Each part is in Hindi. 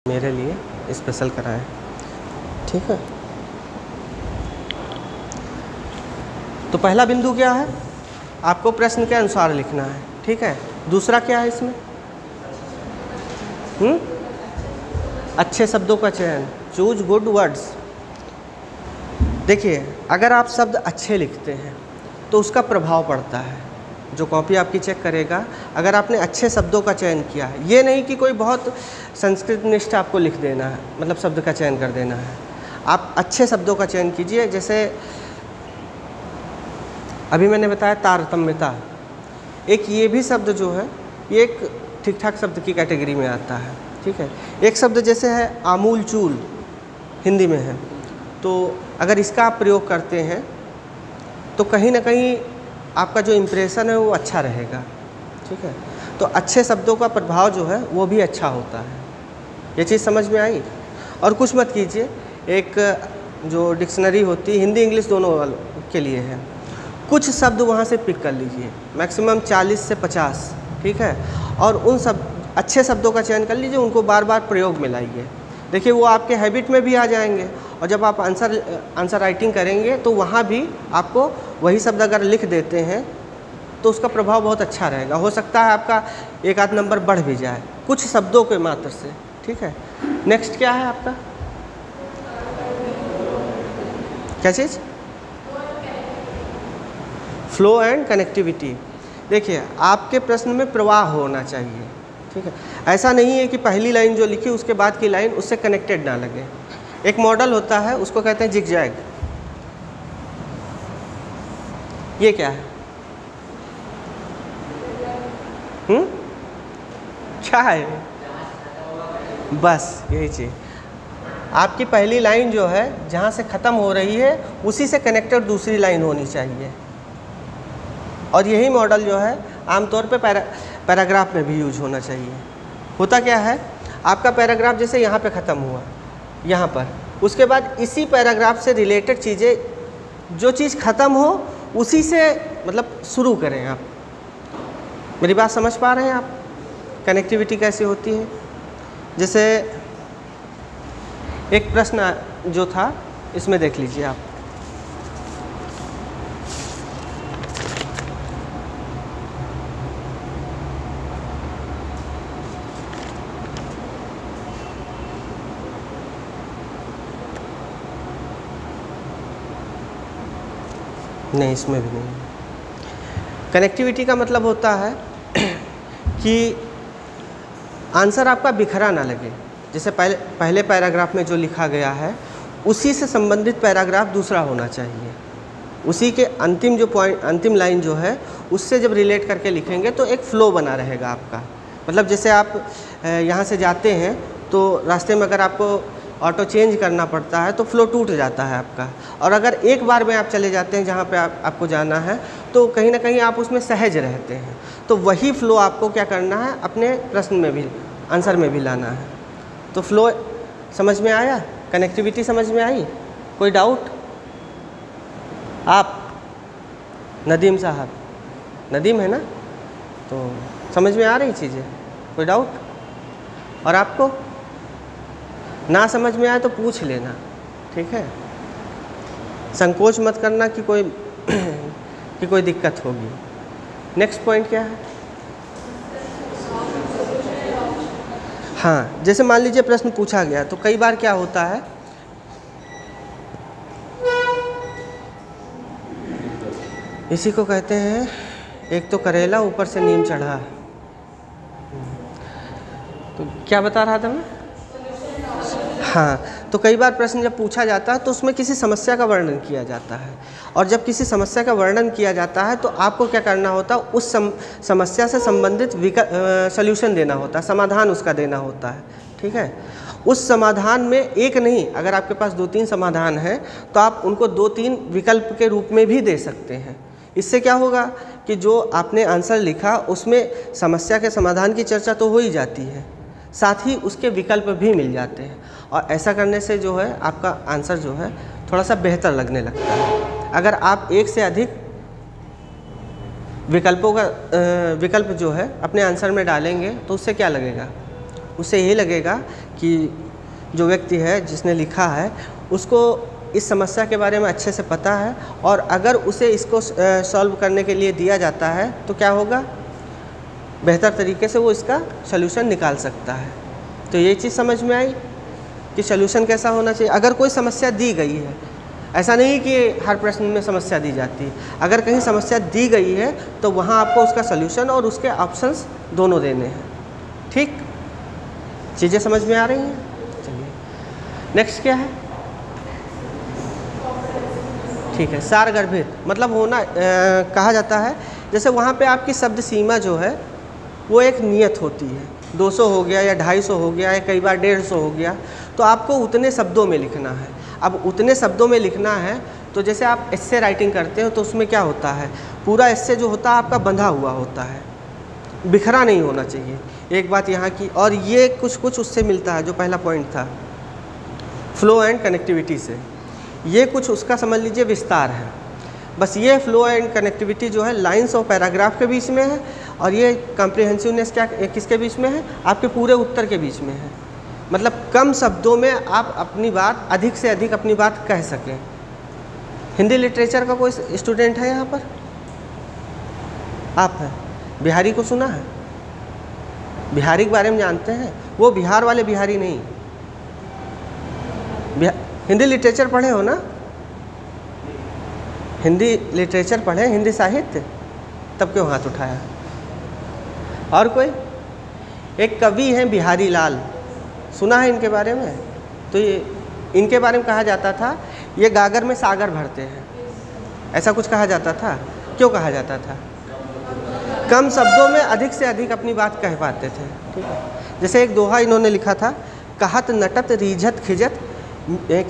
मेरे लिए स्पेशल कराएं, ठीक है। तो पहला बिंदु क्या है, आपको प्रश्न के अनुसार लिखना है, ठीक है। दूसरा क्या है इसमें, अच्छे शब्दों का चयन, चूज गुड वर्ड्स। देखिए, अगर आप शब्द अच्छे लिखते हैं तो उसका प्रभाव पड़ता है, जो कॉपी आपकी चेक करेगा। अगर आपने अच्छे शब्दों का चयन किया है, ये नहीं कि कोई बहुत संस्कृत निष्ठ आपको लिख देना है, मतलब शब्द का चयन कर देना है। आप अच्छे शब्दों का चयन कीजिए। जैसे अभी मैंने बताया तारतम्यता, एक ये भी शब्द जो है ये एक ठीक ठाक शब्द की कैटेगरी में आता है, ठीक है। एक शब्द जैसे है आमूल चूल, हिंदी में है, तो अगर इसका आप प्रयोग करते हैं तो कहीं ना कहीं आपका जो इम्प्रेशन है वो अच्छा रहेगा, ठीक है। तो अच्छे शब्दों का प्रभाव जो है वो भी अच्छा होता है। ये चीज़ समझ में आई। और कुछ मत कीजिए, एक जो डिक्शनरी होती है हिंदी इंग्लिश दोनों के लिए है, कुछ शब्द वहाँ से पिक कर लीजिए, मैक्सिमम 40 से 50, ठीक है। और उन सब अच्छे शब्दों का चयन कर लीजिए, उनको बार बार प्रयोग में लाइए। देखिए वो आपके हैबिट में भी आ जाएंगे, और जब आप आंसर राइटिंग करेंगे तो वहाँ भी आपको वही शब्द अगर लिख देते हैं तो उसका प्रभाव बहुत अच्छा रहेगा। हो सकता है आपका एक आध नंबर बढ़ भी जाए कुछ शब्दों के मात्र से, ठीक है। नेक्स्ट क्या है आपका, क्या चीज़, फ्लो एंड कनेक्टिविटी। देखिए, आपके प्रश्न में प्रवाह होना चाहिए, ठीक है। ऐसा नहीं है कि पहली लाइन जो लिखी उसके बाद की लाइन उससे कनेक्टेड ना लगे। एक मॉडल होता है, उसको कहते हैं जिगजैग। ये क्या है, क्या है, बस यही चीज़। आपकी पहली लाइन जो है जहाँ से ख़त्म हो रही है उसी से कनेक्टेड दूसरी लाइन होनी चाहिए। और यही मॉडल जो है आमतौर पे पैराग्राफ में भी यूज होना चाहिए। होता क्या है, आपका पैराग्राफ जैसे यहाँ पे ख़त्म हुआ, यहाँ पर, उसके बाद इसी पैराग्राफ से रिलेटेड चीज़ें, जो चीज़ ख़त्म हो उसी से मतलब शुरू करें आप। मेरी बात समझ पा रहे हैं आप, कनेक्टिविटी कैसे होती है। जैसे एक प्रश्न जो था इसमें देख लीजिए आप, नहीं इसमें भी नहीं। कनेक्टिविटी का मतलब होता है कि आंसर आपका बिखरा ना लगे। जैसे पहले पैराग्राफ में जो लिखा गया है उसी से संबंधित पैराग्राफ दूसरा होना चाहिए, उसी के अंतिम जो पॉइंट, अंतिम लाइन जो है उससे जब रिलेट करके लिखेंगे तो एक फ़्लो बना रहेगा आपका। मतलब जैसे आप यहाँ से जाते हैं तो रास्ते में अगर आपको ऑटो चेंज करना पड़ता है तो फ़्लो टूट जाता है आपका। और अगर एक बार में आप चले जाते हैं जहाँ पे आपको जाना है तो कहीं ना कहीं आप उसमें सहज रहते हैं। तो वही फ़्लो आपको क्या करना है, अपने प्रश्न में भी, आंसर में भी लाना है। तो फ़्लो समझ में आया, कनेक्टिविटी समझ में आई, कोई डाउट? आप नदीम साहब, नदीम है ना, तो समझ में आ रही चीज़ें, कोई डाउट? और आपको ना समझ में आए तो पूछ लेना, ठीक है। संकोच मत करना कि कोई दिक्कत होगी। नेक्स्ट पॉइंट क्या है, हाँ, जैसे मान लीजिए प्रश्न पूछा गया तो कई बार क्या होता है, इसी को कहते हैं एक तो करेला ऊपर से नीम चढ़ा। तो क्या बता रहा था मैं, हाँ, तो कई बार प्रश्न जब पूछा जाता है तो उसमें किसी समस्या का वर्णन किया जाता है। और जब किसी समस्या का वर्णन किया जाता है तो आपको क्या करना होता है, उस समस्या से संबंधित सल्यूशन देना होता है, समाधान उसका देना होता है, ठीक है। उस समाधान में एक नहीं, अगर आपके पास 2-3 समाधान हैं तो आप उनको 2-3 विकल्प के रूप में भी दे सकते हैं। इससे क्या होगा कि जो आपने आंसर लिखा उसमें समस्या के समाधान की चर्चा तो हो ही जाती है, साथ ही उसके विकल्प भी मिल जाते हैं। और ऐसा करने से जो है आपका आंसर जो है थोड़ा सा बेहतर लगने लगता है। अगर आप एक से अधिक विकल्पों का विकल्प जो है अपने आंसर में डालेंगे तो उससे क्या लगेगा, उससे यही लगेगा कि जो व्यक्ति है जिसने लिखा है उसको इस समस्या के बारे में अच्छे से पता है, और अगर उसे इसको सॉल्व करने के लिए दिया जाता है तो क्या होगा, बेहतर तरीके से वो इसका सलूशन निकाल सकता है। तो ये चीज़ समझ में आई कि सलूशन कैसा होना चाहिए। अगर कोई समस्या दी गई है, ऐसा नहीं कि हर प्रश्न में समस्या दी जाती है, अगर कहीं समस्या दी गई है तो वहाँ आपको उसका सलूशन और उसके ऑप्शंस दोनों देने हैं। ठीक, चीज़ें समझ में आ रही हैं। चलिए नेक्स्ट क्या है, ठीक है, सारगर्भित मतलब होना कहा जाता है जैसे वहाँ पे आपकी शब्द सीमा जो है वो एक नियत होती है, 200 हो गया या 250 हो गया या कई बार 150 हो गया, तो आपको उतने शब्दों में लिखना है। अब उतने शब्दों में लिखना है तो जैसे आप एस्से राइटिंग करते हो तो उसमें क्या होता है, पूरा एस्से जो होता है आपका बंधा हुआ होता है, बिखरा नहीं होना चाहिए। एक बात यहाँ की, और ये कुछ उससे मिलता है जो पहला पॉइंट था फ्लो एंड कनेक्टिविटी से, ये कुछ उसका समझ लीजिए विस्तार है। बस ये फ्लो एंड कनेक्टिविटी जो है लाइंस और पैराग्राफ के बीच में है, और ये कॉम्प्रिहेंसिवनेस क्या किसके बीच में है, आपके पूरे उत्तर के बीच में है। मतलब कम शब्दों में आप अपनी बात अधिक से अधिक अपनी बात कह सकें। हिंदी लिटरेचर का कोई स्टूडेंट है यहाँ पर? आप हैं? बिहारी को सुना है? बिहारी के बारे में जानते हैं? वो बिहार वाले बिहारी नहीं, हिंदी लिटरेचर पढ़े हो ना? हिंदी लिटरेचर पढ़े, हिंदी साहित्य, तब क्यों हाथ उठाया? और कोई? एक कवि हैं बिहारी लाल, सुना है इनके बारे में? तो ये इनके बारे में कहा जाता था ये गागर में सागर भरते हैं, ऐसा कुछ कहा जाता था। क्यों कहा जाता था? कम शब्दों में अधिक से अधिक अपनी बात कह पाते थे। ठीक है, जैसे एक दोहा इन्होंने लिखा था, कहत नटत रीझत खिजत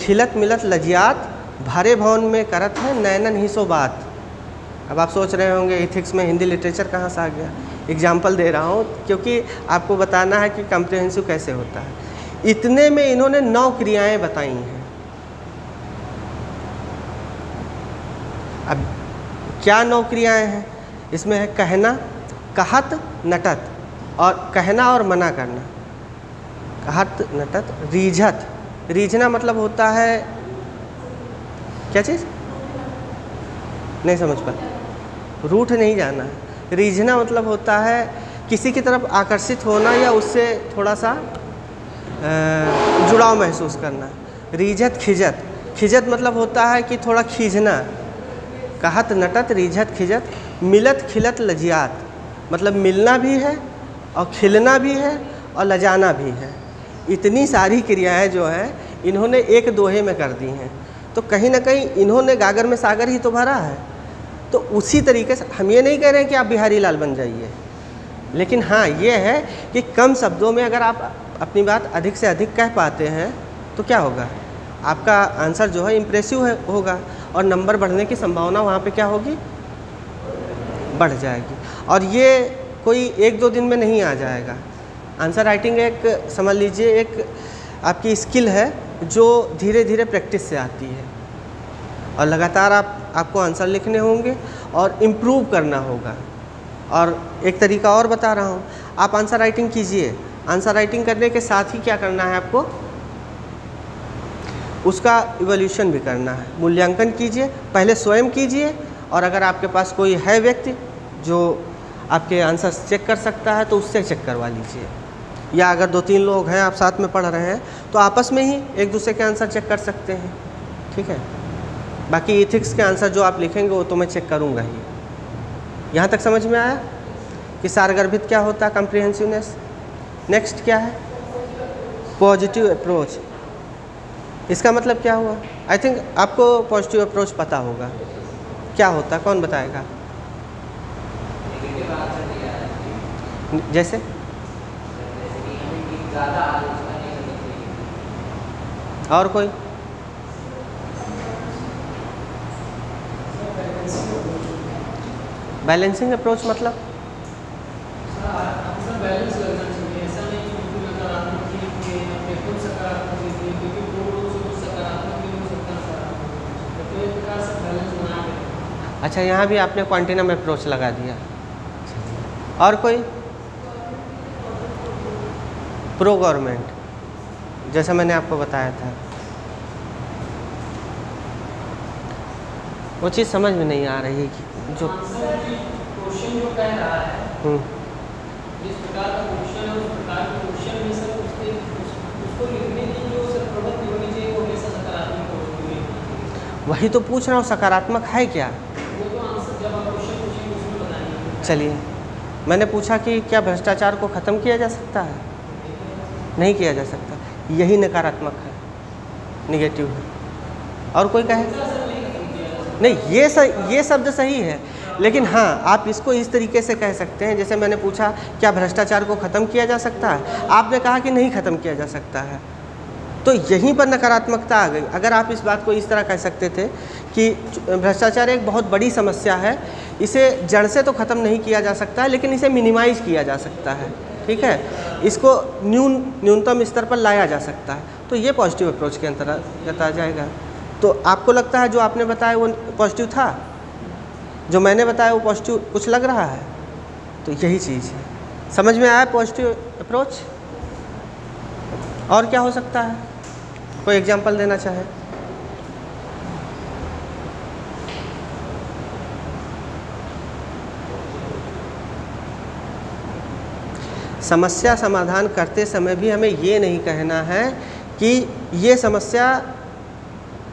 खिलत मिलत लजियात, भारे भवन में करत है नैनन ही सो बात। अब आप सोच रहे होंगे इथिक्स में हिंदी लिटरेचर कहाँ से आ गया। एग्जाम्पल दे रहा हूँ क्योंकि आपको बताना है कि कॉम्प्रिहेंसिव कैसे होता है। इतने में इन्होंने 9 क्रियाएं बताई हैं। अब क्या 9 क्रियाएं हैं? इसमें है कहना, कहत, नटत, और कहना और मना करना। कहत, नटत, रीझत। रीझना मतलब होता है क्या चीज़? नहीं समझ पाए, रूठ नहीं जाना है। रीझना मतलब होता है किसी की तरफ आकर्षित होना या उससे थोड़ा सा जुड़ाव महसूस करना। रीझत खिजत, खिजत मतलब होता है कि थोड़ा खींचना। कहत नटत रीझत खिजत, मिलत खिलत लजियात मतलब मिलना भी है और खिलना भी है और लजाना भी है। इतनी सारी क्रियाएं जो हैं इन्होंने एक दोहे में कर दी हैं। तो कहीं ना कहीं इन्होंने गागर में सागर ही तो भरा है। तो उसी तरीके से हम ये नहीं कह रहे हैं कि आप बिहारी लाल बन जाइए, लेकिन हाँ ये है कि कम शब्दों में अगर आप अपनी बात अधिक से अधिक कह पाते हैं तो क्या होगा, आपका आंसर जो है इम्प्रेसिव होगा और नंबर बढ़ने की संभावना वहाँ पे क्या होगी, बढ़ जाएगी। और ये कोई 1-2 दिन में नहीं आ जाएगा। आंसर राइटिंग एक समझ लीजिए एक आपकी स्किल है जो धीरे धीरे प्रैक्टिस से आती है, और लगातार आपको आंसर लिखने होंगे और इम्प्रूव करना होगा। और एक तरीका और बता रहा हूँ, आप आंसर राइटिंग कीजिए। आंसर राइटिंग करने के साथ ही क्या करना है आपको, उसका इवोल्यूशन भी करना है, मूल्यांकन कीजिए। पहले स्वयं कीजिए, और अगर आपके पास कोई है व्यक्ति जो आपके आंसर चेक कर सकता है तो उससे चेक करवा लीजिए। या अगर 2-3 लोग हैं आप साथ में पढ़ रहे हैं तो आपस में ही एक दूसरे के आंसर चेक कर सकते हैं। ठीक है, बाकी इथिक्स के आंसर जो आप लिखेंगे वो तो मैं चेक करूँगा ही। यहाँ तक समझ में आया कि सारगर्भित क्या होता है, कॉम्प्रिहेंसिवनेस। नेक्स्ट क्या है, पॉजिटिव अप्रोच। इसका मतलब क्या हुआ? आई थिंक आपको पॉजिटिव अप्रोच पता होगा क्या होता है, कौन बताएगा? जैसे और कोई? बैलेंसिंग अप्रोच मतलब अच्छा, यहाँ भी आपने क्वांटिनम अप्रोच लगा दिया। और कोई? प्रो गवर्नमेंट, जैसा मैंने आपको बताया था। वो चीज़ समझ में नहीं आ रही है कि जो क्वेश्चन जो कह रहा है, जिस प्रकार का क्वेश्चन है उस प्रकार के क्वेश्चन में सर उसको लिखने की जो सर प्रवृत्ति होनी चाहिए वो हमेशा सकारात्मक होनी चाहिए। वही तो पूछ रहा हूँ, सकारात्मक है क्या? वो तो आंसर जब आप क्वेश्चन पूछेंगे उसमें बताएंगे। चलिए, मैंने पूछा कि क्या भ्रष्टाचार को ख़त्म किया जा सकता है? नहीं किया जा सकता, यही नकारात्मक है, निगेटिव है। और कोई कहे नहीं, ये शब्द सही है, लेकिन हाँ आप इसको इस तरीके से कह सकते हैं। जैसे मैंने पूछा क्या भ्रष्टाचार को ख़त्म किया जा सकता है, आपने कहा कि नहीं ख़त्म किया जा सकता है, तो यहीं पर नकारात्मकता आ गई। अगर आप इस बात को इस तरह कह सकते थे कि भ्रष्टाचार एक बहुत बड़ी समस्या है, इसे जड़ से तो ख़त्म नहीं किया जा सकता है, लेकिन इसे मिनिमाइज़ किया जा सकता है, ठीक है, इसको न्यूनतम स्तर पर लाया जा सकता है, तो ये पॉजिटिव अप्रोच के अंतर्गत आ जाएगा। तो आपको लगता है जो आपने बताया वो पॉजिटिव था, जो मैंने बताया वो पॉजिटिव कुछ लग रहा है, तो यही चीज़ है। समझ में आया पॉजिटिव अप्रोच? और क्या हो सकता है, कोई एग्जांपल देना चाहे? समस्या समाधान करते समय भी हमें ये नहीं कहना है कि ये समस्या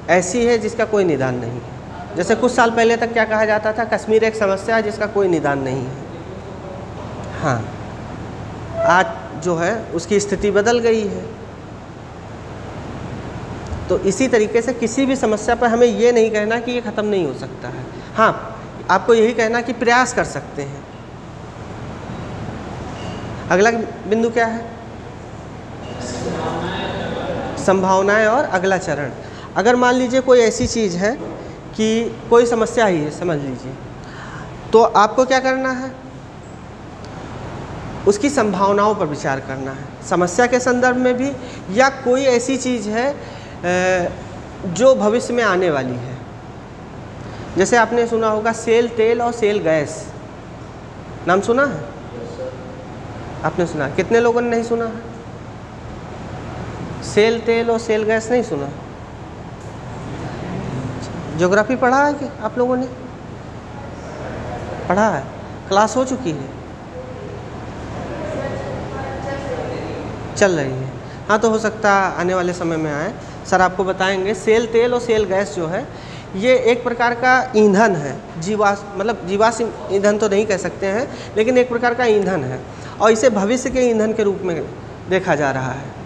ऐसी है जिसका कोई निदान नहीं है। जैसे कुछ साल पहले तक क्या कहा जाता था, कश्मीर एक समस्या है जिसका कोई निदान नहीं है। हाँ, आज जो है उसकी स्थिति बदल गई है। तो इसी तरीके से किसी भी समस्या पर हमें ये नहीं कहना कि ये ख़त्म नहीं हो सकता है। हाँ, आपको यही कहना कि प्रयास कर सकते हैं। अगला बिंदु क्या है? संभावनाएं और अगला चरण। अगर मान लीजिए कोई ऐसी चीज़ है कि कोई समस्या ही है, समझ लीजिए, तो आपको क्या करना है, उसकी संभावनाओं पर विचार करना है, समस्या के संदर्भ में भी, या कोई ऐसी चीज़ है जो भविष्य में आने वाली है। जैसे आपने सुना होगा सेल तेल और सेल गैस, नाम सुना है? आपने सुना? कितने लोगों ने नहीं सुना है? सेल तेल और सेल गैस नहीं सुना? ज्योग्राफी पढ़ा है कि आप लोगों ने? पढ़ा है, क्लास हो चुकी है, चल रही है। हाँ, तो हो सकता है आने वाले समय में आए, सर आपको बताएंगे। सेल तेल और सेल गैस जो है ये एक प्रकार का ईंधन है, जीवाश्म ईंधन तो नहीं कह सकते हैं, लेकिन एक प्रकार का ईंधन है, और इसे भविष्य के ईंधन के रूप में देखा जा रहा है।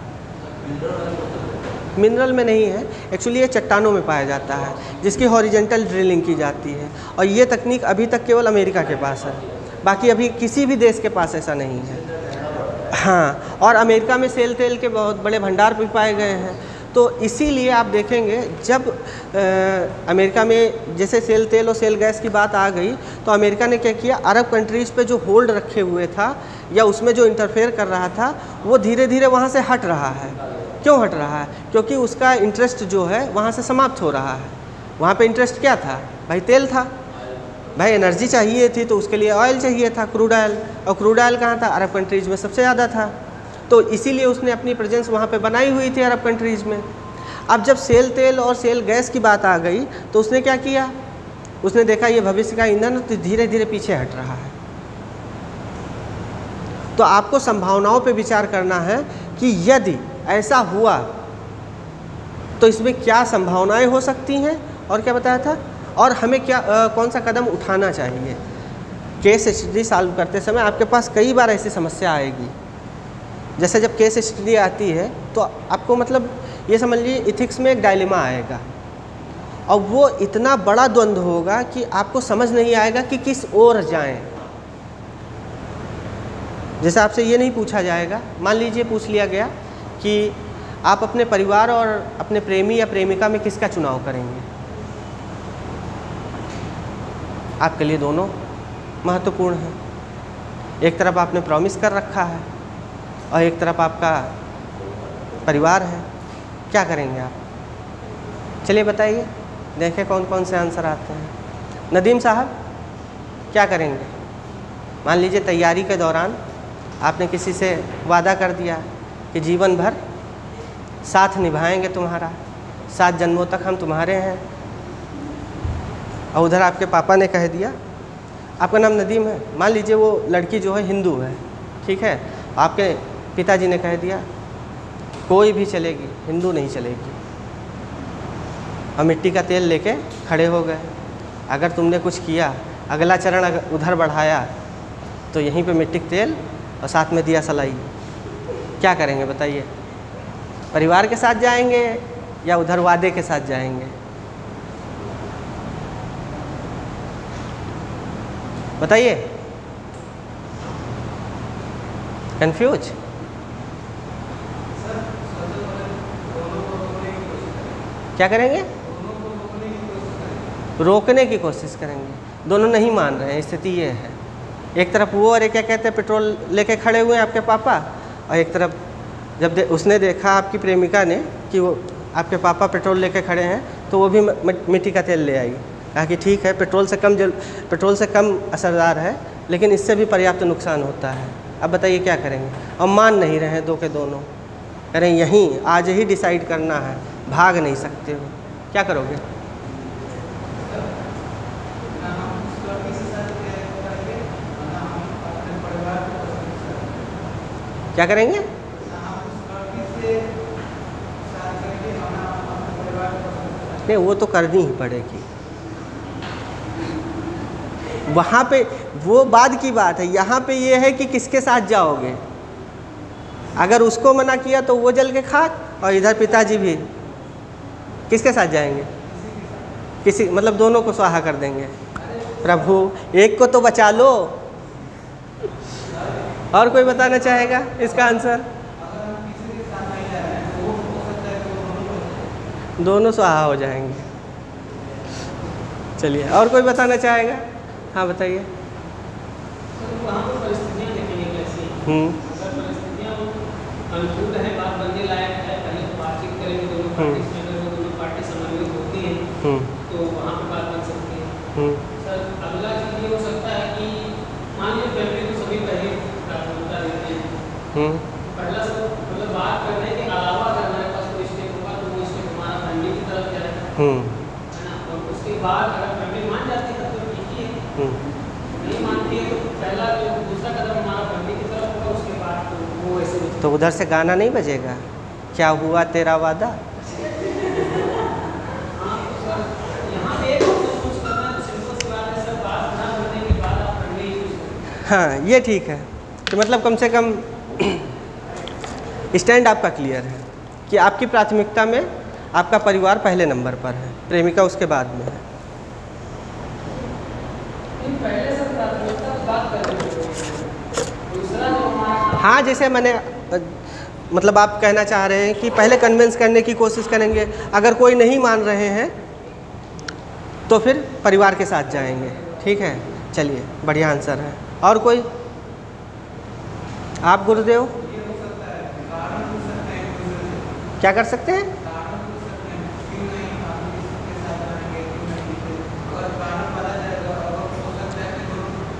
मिनरल में नहीं है, एक्चुअली ये चट्टानों में पाया जाता है, जिसकी हॉरिजेंटल ड्रिलिंग की जाती है, और ये तकनीक अभी तक केवल अमेरिका के पास है, बाकी अभी किसी भी देश के पास ऐसा नहीं है। हाँ, और अमेरिका में सेल तेल के बहुत बड़े भंडार भी पाए गए हैं। तो इसीलिए आप देखेंगे जब अमेरिका में जैसे सेल तेल और सेल गैस की बात आ गई, तो अमेरिका ने क्या किया, अरब कंट्रीज़ पे जो होल्ड रखे हुए था या उसमें जो इंटरफेयर कर रहा था, वो धीरे धीरे वहाँ से हट रहा है। क्यों हट रहा है? क्योंकि उसका इंटरेस्ट जो है वहाँ से समाप्त हो रहा है। वहाँ पे इंटरेस्ट क्या था भाई? तेल था भाई, एनर्जी चाहिए थी तो उसके लिए ऑयल चाहिए था, क्रूड ऑयल, और क्रूड ऑयल कहाँ था? अरब कंट्रीज़ में सबसे ज़्यादा था। तो इसीलिए उसने अपनी प्रेजेंस वहाँ पे बनाई हुई थी अरब कंट्रीज़ में। अब जब सेल तेल और सेल गैस की बात आ गई तो उसने क्या किया, उसने देखा ये भविष्य का ईंधन तो धीरे धीरे पीछे हट रहा है। तो आपको संभावनाओं पे विचार करना है कि यदि ऐसा हुआ तो इसमें क्या संभावनाएं हो सकती हैं, और क्या बताया था, और हमें क्या कौन सा कदम उठाना चाहिए। केस स्टडी सॉल्व करते समय आपके पास कई बार ऐसी समस्या आएगी। जैसे जब केस स्टडी आती है तो आपको मतलब ये समझ लीजिए इथिक्स में एक डायलेमा आएगा, और वो इतना बड़ा द्वंद्व होगा कि आपको समझ नहीं आएगा कि किस ओर जाएं। जैसे आपसे ये नहीं पूछा जाएगा, मान लीजिए पूछ लिया गया कि आप अपने परिवार और अपने प्रेमी या प्रेमिका में किसका चुनाव करेंगे। आपके लिए दोनों महत्वपूर्ण हैं। एक तरफ आपने प्रॉमिस कर रखा है और एक तरफ आपका परिवार है, क्या करेंगे आप? चलिए बताइए, देखें कौन कौन से आंसर आते हैं। नदीम साहब क्या करेंगे? मान लीजिए तैयारी के दौरान आपने किसी से वादा कर दिया कि जीवन भर साथ निभाएंगे तुम्हारा, 7 जन्मों तक हम तुम्हारे हैं। और उधर आपके पापा ने कह दिया, आपका नाम नदीम है, मान लीजिए वो लड़की जो है हिंदू है, ठीक है, आपके पिताजी ने कह दिया कोई भी चलेगी, हिंदू नहीं चलेगी, और मिट्टी का तेल लेके खड़े हो गए। अगर तुमने कुछ किया, अगला चरण अगर उधर बढ़ाया, तो यहीं पे मिट्टी का तेल और साथ में दिया सलाई, क्या करेंगे बताइए? परिवार के साथ जाएंगे या उधर वादे के साथ जाएंगे? बताइए, कंफ्यूज? क्या करेंगे? रोकने की कोशिश करेंगे। दोनों नहीं मान रहे हैं, स्थिति ये है। एक तरफ वो और एक क्या कहते हैं, पेट्रोल लेके खड़े हुए हैं आपके पापा, और एक तरफ जब उसने देखा आपकी प्रेमिका ने कि वो आपके पापा पेट्रोल लेके खड़े हैं, तो वो भी मिट्टी का तेल ले आई। कहा कि ठीक है, पेट्रोल से कम असरदार है, लेकिन इससे भी पर्याप्त नुकसान होता है। अब बताइए क्या करेंगे? और मान नहीं रहे हैं दो के दोनों, कह रहे हैं यहीं आज ही डिसाइड करना है, भाग नहीं सकते हो। क्या करोगे? क्या करेंगे? नहीं, वो तो करनी ही पड़ेगी। वहाँ पे वो बाद की बात है, यहाँ पे ये है कि किसके साथ जाओगे। अगर उसको मना किया तो वो जल के खाक, और इधर पिताजी भी, किसके साथ जाएंगे? किसी, मतलब दोनों को स्वाहा कर देंगे। प्रभु एक को तो बचा लो। और कोई बताना चाहेगा इसका आंसर? दोनों स्वाहा हो जाएंगे। चलिए, और कोई बताना चाहेगा? हाँ बताइए। वहाँ पर परिस्थितियाँ देखेंगे कैसी? अगर परिस्थितियाँ अनुकूल है, बात बनने लायक है, पहले तो बातचीत करेंगे दोनों पार्टी में, अगर वो दोनों पार्टी समन्वित होती हैं तो वहाँ पर बात बन सकती है। सर अगला चीज़ ये हो सकता है कि मान लीजिए फैमिली को सभी पहले प्राथमिकता देते हैं, पहला सब मतलब बात करने के अलावा अगर हमारे पास कोई स्टेप होगा तो वो स्टेप हमारा फैमिली की तरफ जाएगा, है ना। और उसके बाद अगर फैमिली मान जाती है तो ठीक ही है, नहीं मानती है तो पहला जो दूसरा कदम हमारा फैमिली की तरफ होगा, उसके बाद तो वो ऐसे तो उधर से गाना नहीं बजेगा, क्या हुआ तेरा वादा? हाँ तो सर यहाँ पे एक ऑप्शन चूज करना है, तो सिंपल सी बात है सर, बात ना करने के बाद आप फैमिली चूज करें। हाँ ये ठीक है, तो मतलब कम से कम स्टैंड आपका क्लियर है कि आपकी प्राथमिकता में आपका परिवार पहले नंबर पर है, प्रेमिका उसके बाद में है। पहले से प्राथमिकता बात कर रहे हैं, दूसरा जो हमारा, हाँ जैसे मैंने मतलब आप कहना चाह रहे हैं कि पहले कन्विंस करने की कोशिश करेंगे, अगर कोई नहीं मान रहे हैं तो फिर परिवार के साथ जाएंगे। ठीक है, चलिए बढ़िया आंसर है। और कोई? आप गुरुदेव क्या कर सकते हैं?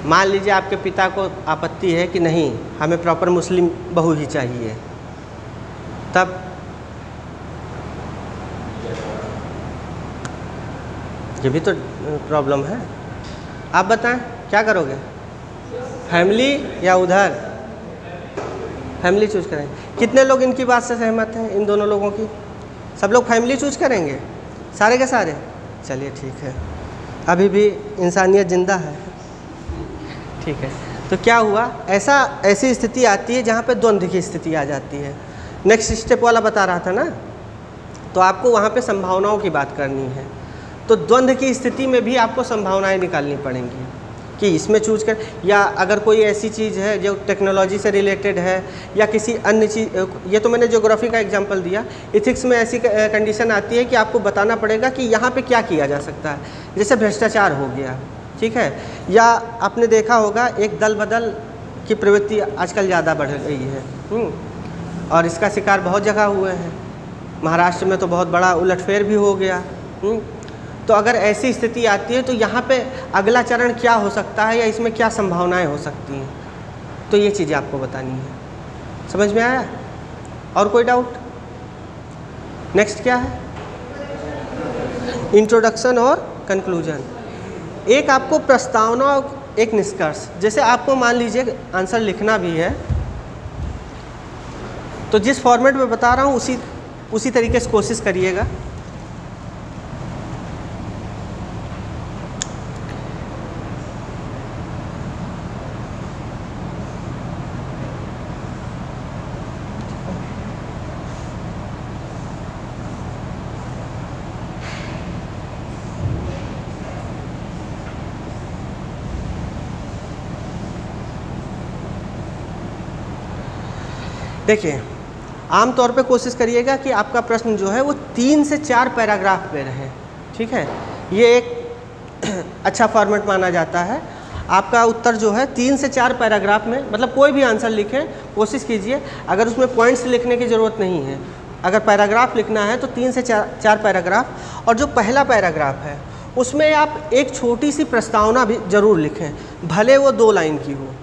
मान लीजिए आपके पिता को आपत्ति है कि नहीं हमें प्रॉपर मुस्लिम बहू ही चाहिए, तब ये भी तो प्रॉब्लम है। आप बताएं क्या करोगे? फैमिली या उधर? फैमिली चूज करेंगे। कितने लोग इनकी बात से सहमत हैं, इन दोनों लोगों की? सब लोग फैमिली चूज करेंगे, सारे के सारे? चलिए ठीक है, अभी भी इंसानियत जिंदा है। ठीक है, तो क्या हुआ, ऐसी स्थिति आती है जहाँ पे द्वंद्व की स्थिति आ जाती है। नेक्स्ट स्टेप वाला बता रहा था ना, तो आपको वहाँ पे संभावनाओं की बात करनी है। तो द्वंद्व की स्थिति में भी आपको संभावनाएं निकालनी पड़ेंगी कि इसमें चूज कर, या अगर कोई ऐसी चीज़ है जो टेक्नोलॉजी से रिलेटेड है या किसी अन्य चीज़, ये तो मैंने ज्योग्राफी का एग्जांपल दिया। इथिक्स में ऐसी कंडीशन आती है कि आपको बताना पड़ेगा कि यहाँ पे क्या किया जा सकता है, जैसे भ्रष्टाचार हो गया, ठीक है, या आपने देखा होगा एक दल बदल की प्रवृत्ति आजकल ज़्यादा बढ़ गई है, और इसका शिकार बहुत जगह हुए हैं। महाराष्ट्र में तो बहुत बड़ा उलटफेर भी हो गया। तो अगर ऐसी स्थिति आती है तो यहाँ पे अगला चरण क्या हो सकता है या इसमें क्या संभावनाएं हो सकती हैं, तो ये चीज़ें आपको बतानी है। समझ में आया? और कोई डाउट? नेक्स्ट क्या है? इंट्रोडक्शन और कंक्लूजन। एक आपको प्रस्तावना और एक निष्कर्ष। जैसे आपको मान लीजिए आंसर लिखना भी है, तो जिस फॉर्मेट में बता रहा हूँ उसी तरीके से कोशिश करिएगा। देखिए, आमतौर पे कोशिश करिएगा कि आपका प्रश्न जो है वो 3 से 4 पैराग्राफ में रहे। ठीक है, ये एक अच्छा फॉर्मेट माना जाता है। आपका उत्तर जो है 3 से 4 पैराग्राफ में, मतलब कोई भी आंसर लिखें कोशिश कीजिए, अगर उसमें पॉइंट्स लिखने की ज़रूरत नहीं है, अगर पैराग्राफ लिखना है तो 3 से 4 पैराग्राफ। और जो पहला पैराग्राफ है उसमें आप एक छोटी सी प्रस्तावना भी ज़रूर लिखें, भले वो 2 लाइन की हो।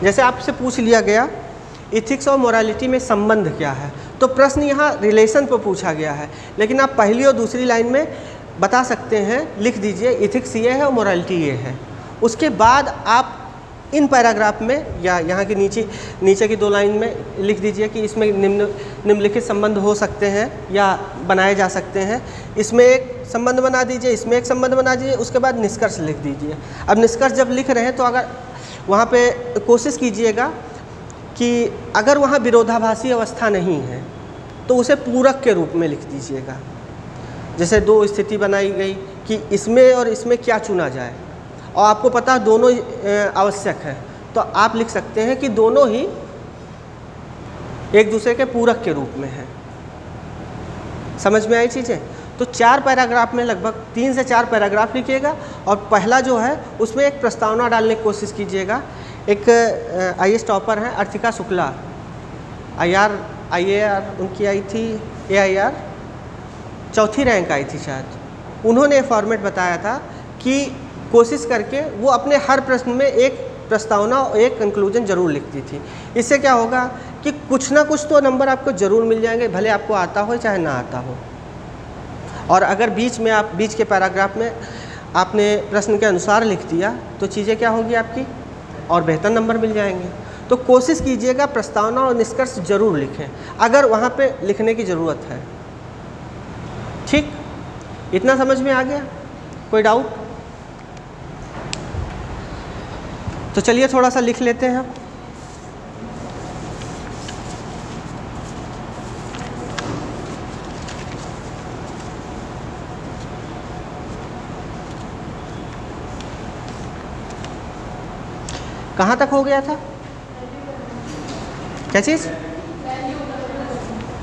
जैसे आपसे पूछ लिया गया इथिक्स और मोरालिटी में संबंध क्या है, तो प्रश्न यहाँ रिलेशन पर पूछा गया है, लेकिन आप पहली और दूसरी लाइन में बता सकते हैं, लिख दीजिए इथिक्स ये है और मोरालिटी ये है। उसके बाद आप इन पैराग्राफ में या यहाँ के नीचे की 2 लाइन में लिख दीजिए कि इसमें निम्नलिखित संबंध हो सकते हैं या बनाए जा सकते हैं। इसमें एक संबंध बना दीजिए, इसमें एक संबंध बना दीजिए, उसके बाद निष्कर्ष लिख दीजिए। अब निष्कर्ष जब लिख रहे हैं तो अगर वहाँ पे कोशिश कीजिएगा कि अगर वहाँ विरोधाभासी अवस्था नहीं है तो उसे पूरक के रूप में लिख दीजिएगा। जैसे 2 स्थिति बनाई गई कि इसमें और इसमें क्या चुना जाए, और आपको पता दोनों आवश्यक है, तो आप लिख सकते हैं कि दोनों ही एक दूसरे के पूरक के रूप में हैं। समझ में आई चीज़ें? तो 4 पैराग्राफ में लगभग 3 से 4 पैराग्राफ लिखिएगा, और पहला जो है उसमें एक प्रस्तावना डालने की कोशिश कीजिएगा। एक IAS टॉपर हैं अर्थिका शुक्ला, IAR उनकी आई थी, AIR 4थी रैंक आई थी शायद। उन्होंने फॉर्मेट बताया था कि कोशिश करके वो अपने हर प्रश्न में एक प्रस्तावना और एक कंक्लूजन ज़रूर लिखती थी। इससे क्या होगा कि कुछ ना कुछ तो नंबर आपको ज़रूर मिल जाएंगे, भले आपको आता हो चाहे ना आता हो। और अगर बीच के पैराग्राफ में आपने प्रश्न के अनुसार लिख दिया तो चीज़ें क्या होंगी आपकी, और बेहतर नंबर मिल जाएंगे। तो कोशिश कीजिएगा प्रस्तावना और निष्कर्ष जरूर लिखें अगर वहाँ पे लिखने की ज़रूरत है। ठीक, इतना समझ में आ गया? कोई डाउट? तो चलिए थोड़ा सा लिख लेते हैं। कहाँ तक हो गया था? क्या चीज़?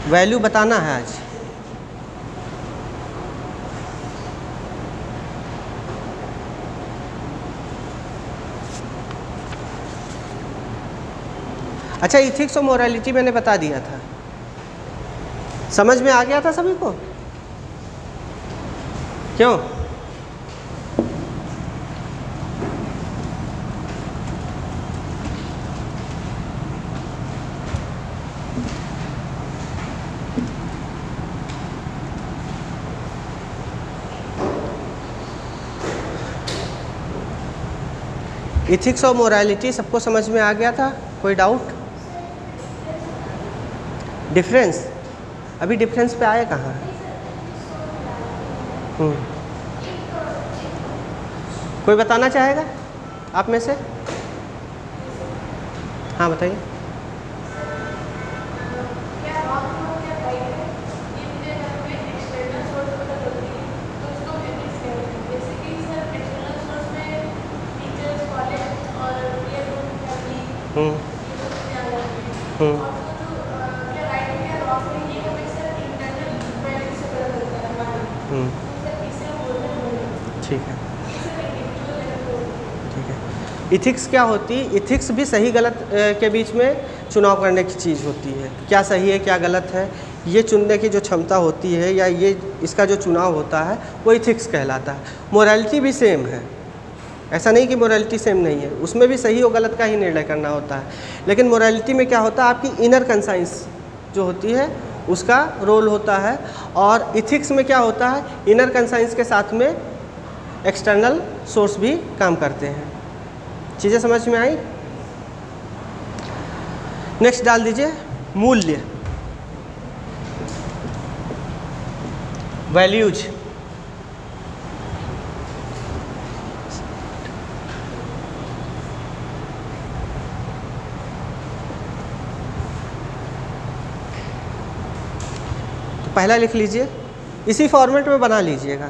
वैल्यू बताना है आज। अच्छा, इथिक्स और मोरालिटी मैंने बता दिया था, समझ में आ गया था सभी को? क्यों? इथिक्स और मोरालिटी सबको समझ में आ गया था? कोई डाउट? डिफरेंस, अभी डिफरेंस पे आए कहाँ? कोई बताना चाहेगा आप में से? हाँ बताइए। ठीक है, ठीक है। इथिक्स क्या होती? इथिक्स भी सही गलत के बीच में चुनाव करने की चीज़ होती है। क्या सही है क्या गलत है ये चुनने की जो क्षमता होती है या ये इसका जो चुनाव होता है वो इथिक्स कहलाता है। मोरालिटी भी सेम है, ऐसा नहीं कि मोरालिटी सेम नहीं है, उसमें भी सही और गलत का ही निर्णय करना होता है। लेकिन मोरालिटी में क्या होता है, आपकी इनर कंसाइंस जो होती है उसका रोल होता है, और इथिक्स में क्या होता है, इनर कंसाइंस के साथ में एक्सटर्नल सोर्स भी काम करते हैं। चीज़ें समझ में आई? नेक्स्ट डाल दीजिए मूल्य, वैल्यूज। तो पहला लिख लीजिए, इसी फॉर्मेट में बना लीजिएगा।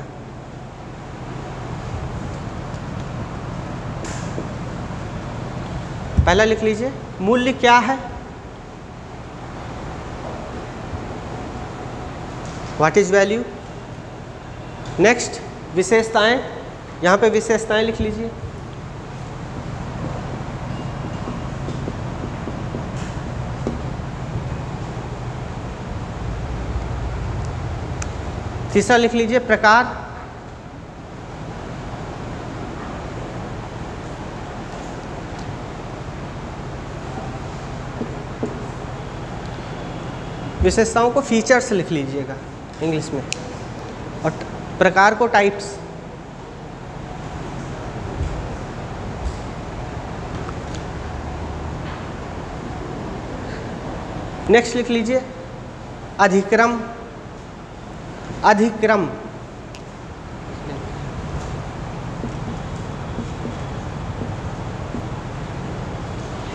पहला लिख लीजिए, मूल्य क्या है, व्हाट इज वैल्यू। नेक्स्ट विशेषताएं, यहाँ पे विशेषताएं लिख लीजिए। तीसरा लिख लीजिए प्रकार, विशेषताओं को फीचर्स लिख लीजिएगा इंग्लिश में, और प्रकार को टाइप्स। नेक्स्ट लिख लीजिए अधिक्रम, अधिक्रम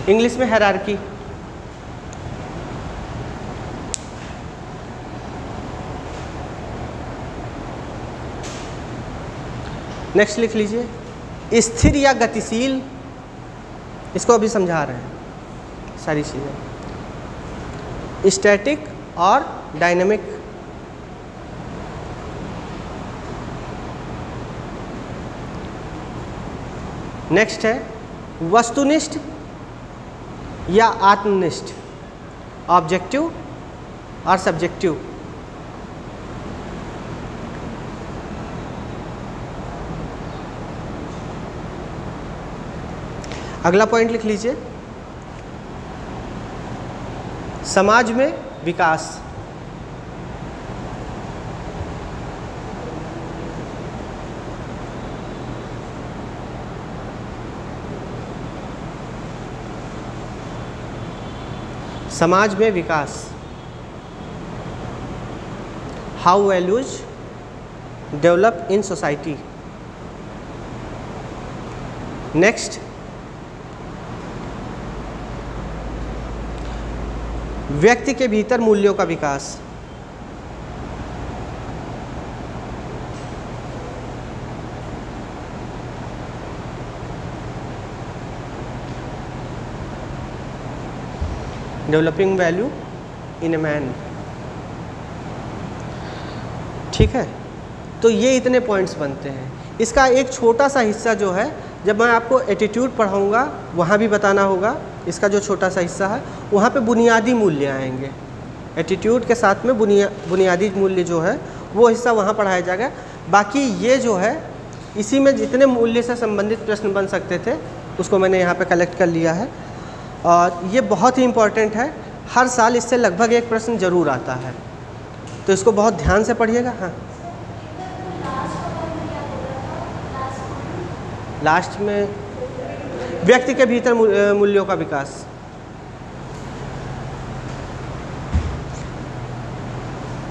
इंग्लिश में हायरार्की। नेक्स्ट लिख लीजिए स्थिर या गतिशील, इसको अभी समझा रहे हैं सारी चीज़ें, स्टैटिक और डायनेमिक। नेक्स्ट है वस्तुनिष्ठ या आत्मनिष्ठ, ऑब्जेक्टिव और सब्जेक्टिव। अगला पॉइंट लिख लीजिए समाज में विकास। समाज में विकास, how values develop in society. Next व्यक्ति के भीतर मूल्यों का विकास। Developing value in a man. ठीक है, तो ये इतने पॉइंट्स बनते हैं। इसका एक छोटा सा हिस्सा जो है, जब मैं आपको एटीट्यूड पढ़ाऊँगा वहाँ भी बताना होगा। इसका जो छोटा सा हिस्सा है वहाँ पे बुनियादी मूल्य आएंगे। एटीट्यूड के साथ में बुनियादी मूल्य जो है वो हिस्सा वहाँ पढ़ाया जाएगा। बाकी ये जो है इसी में जितने मूल्य से संबंधित प्रश्न बन सकते थे उसको मैंने यहाँ पे कलेक्ट कर लिया है, और ये बहुत ही इम्पॉर्टेंट है। हर साल इससे लगभग एक प्रश्न ज़रूर आता है, तो इसको बहुत ध्यान से पढ़िएगा। हाँ, लास्ट में व्यक्ति के भीतर मूल्यों का विकास।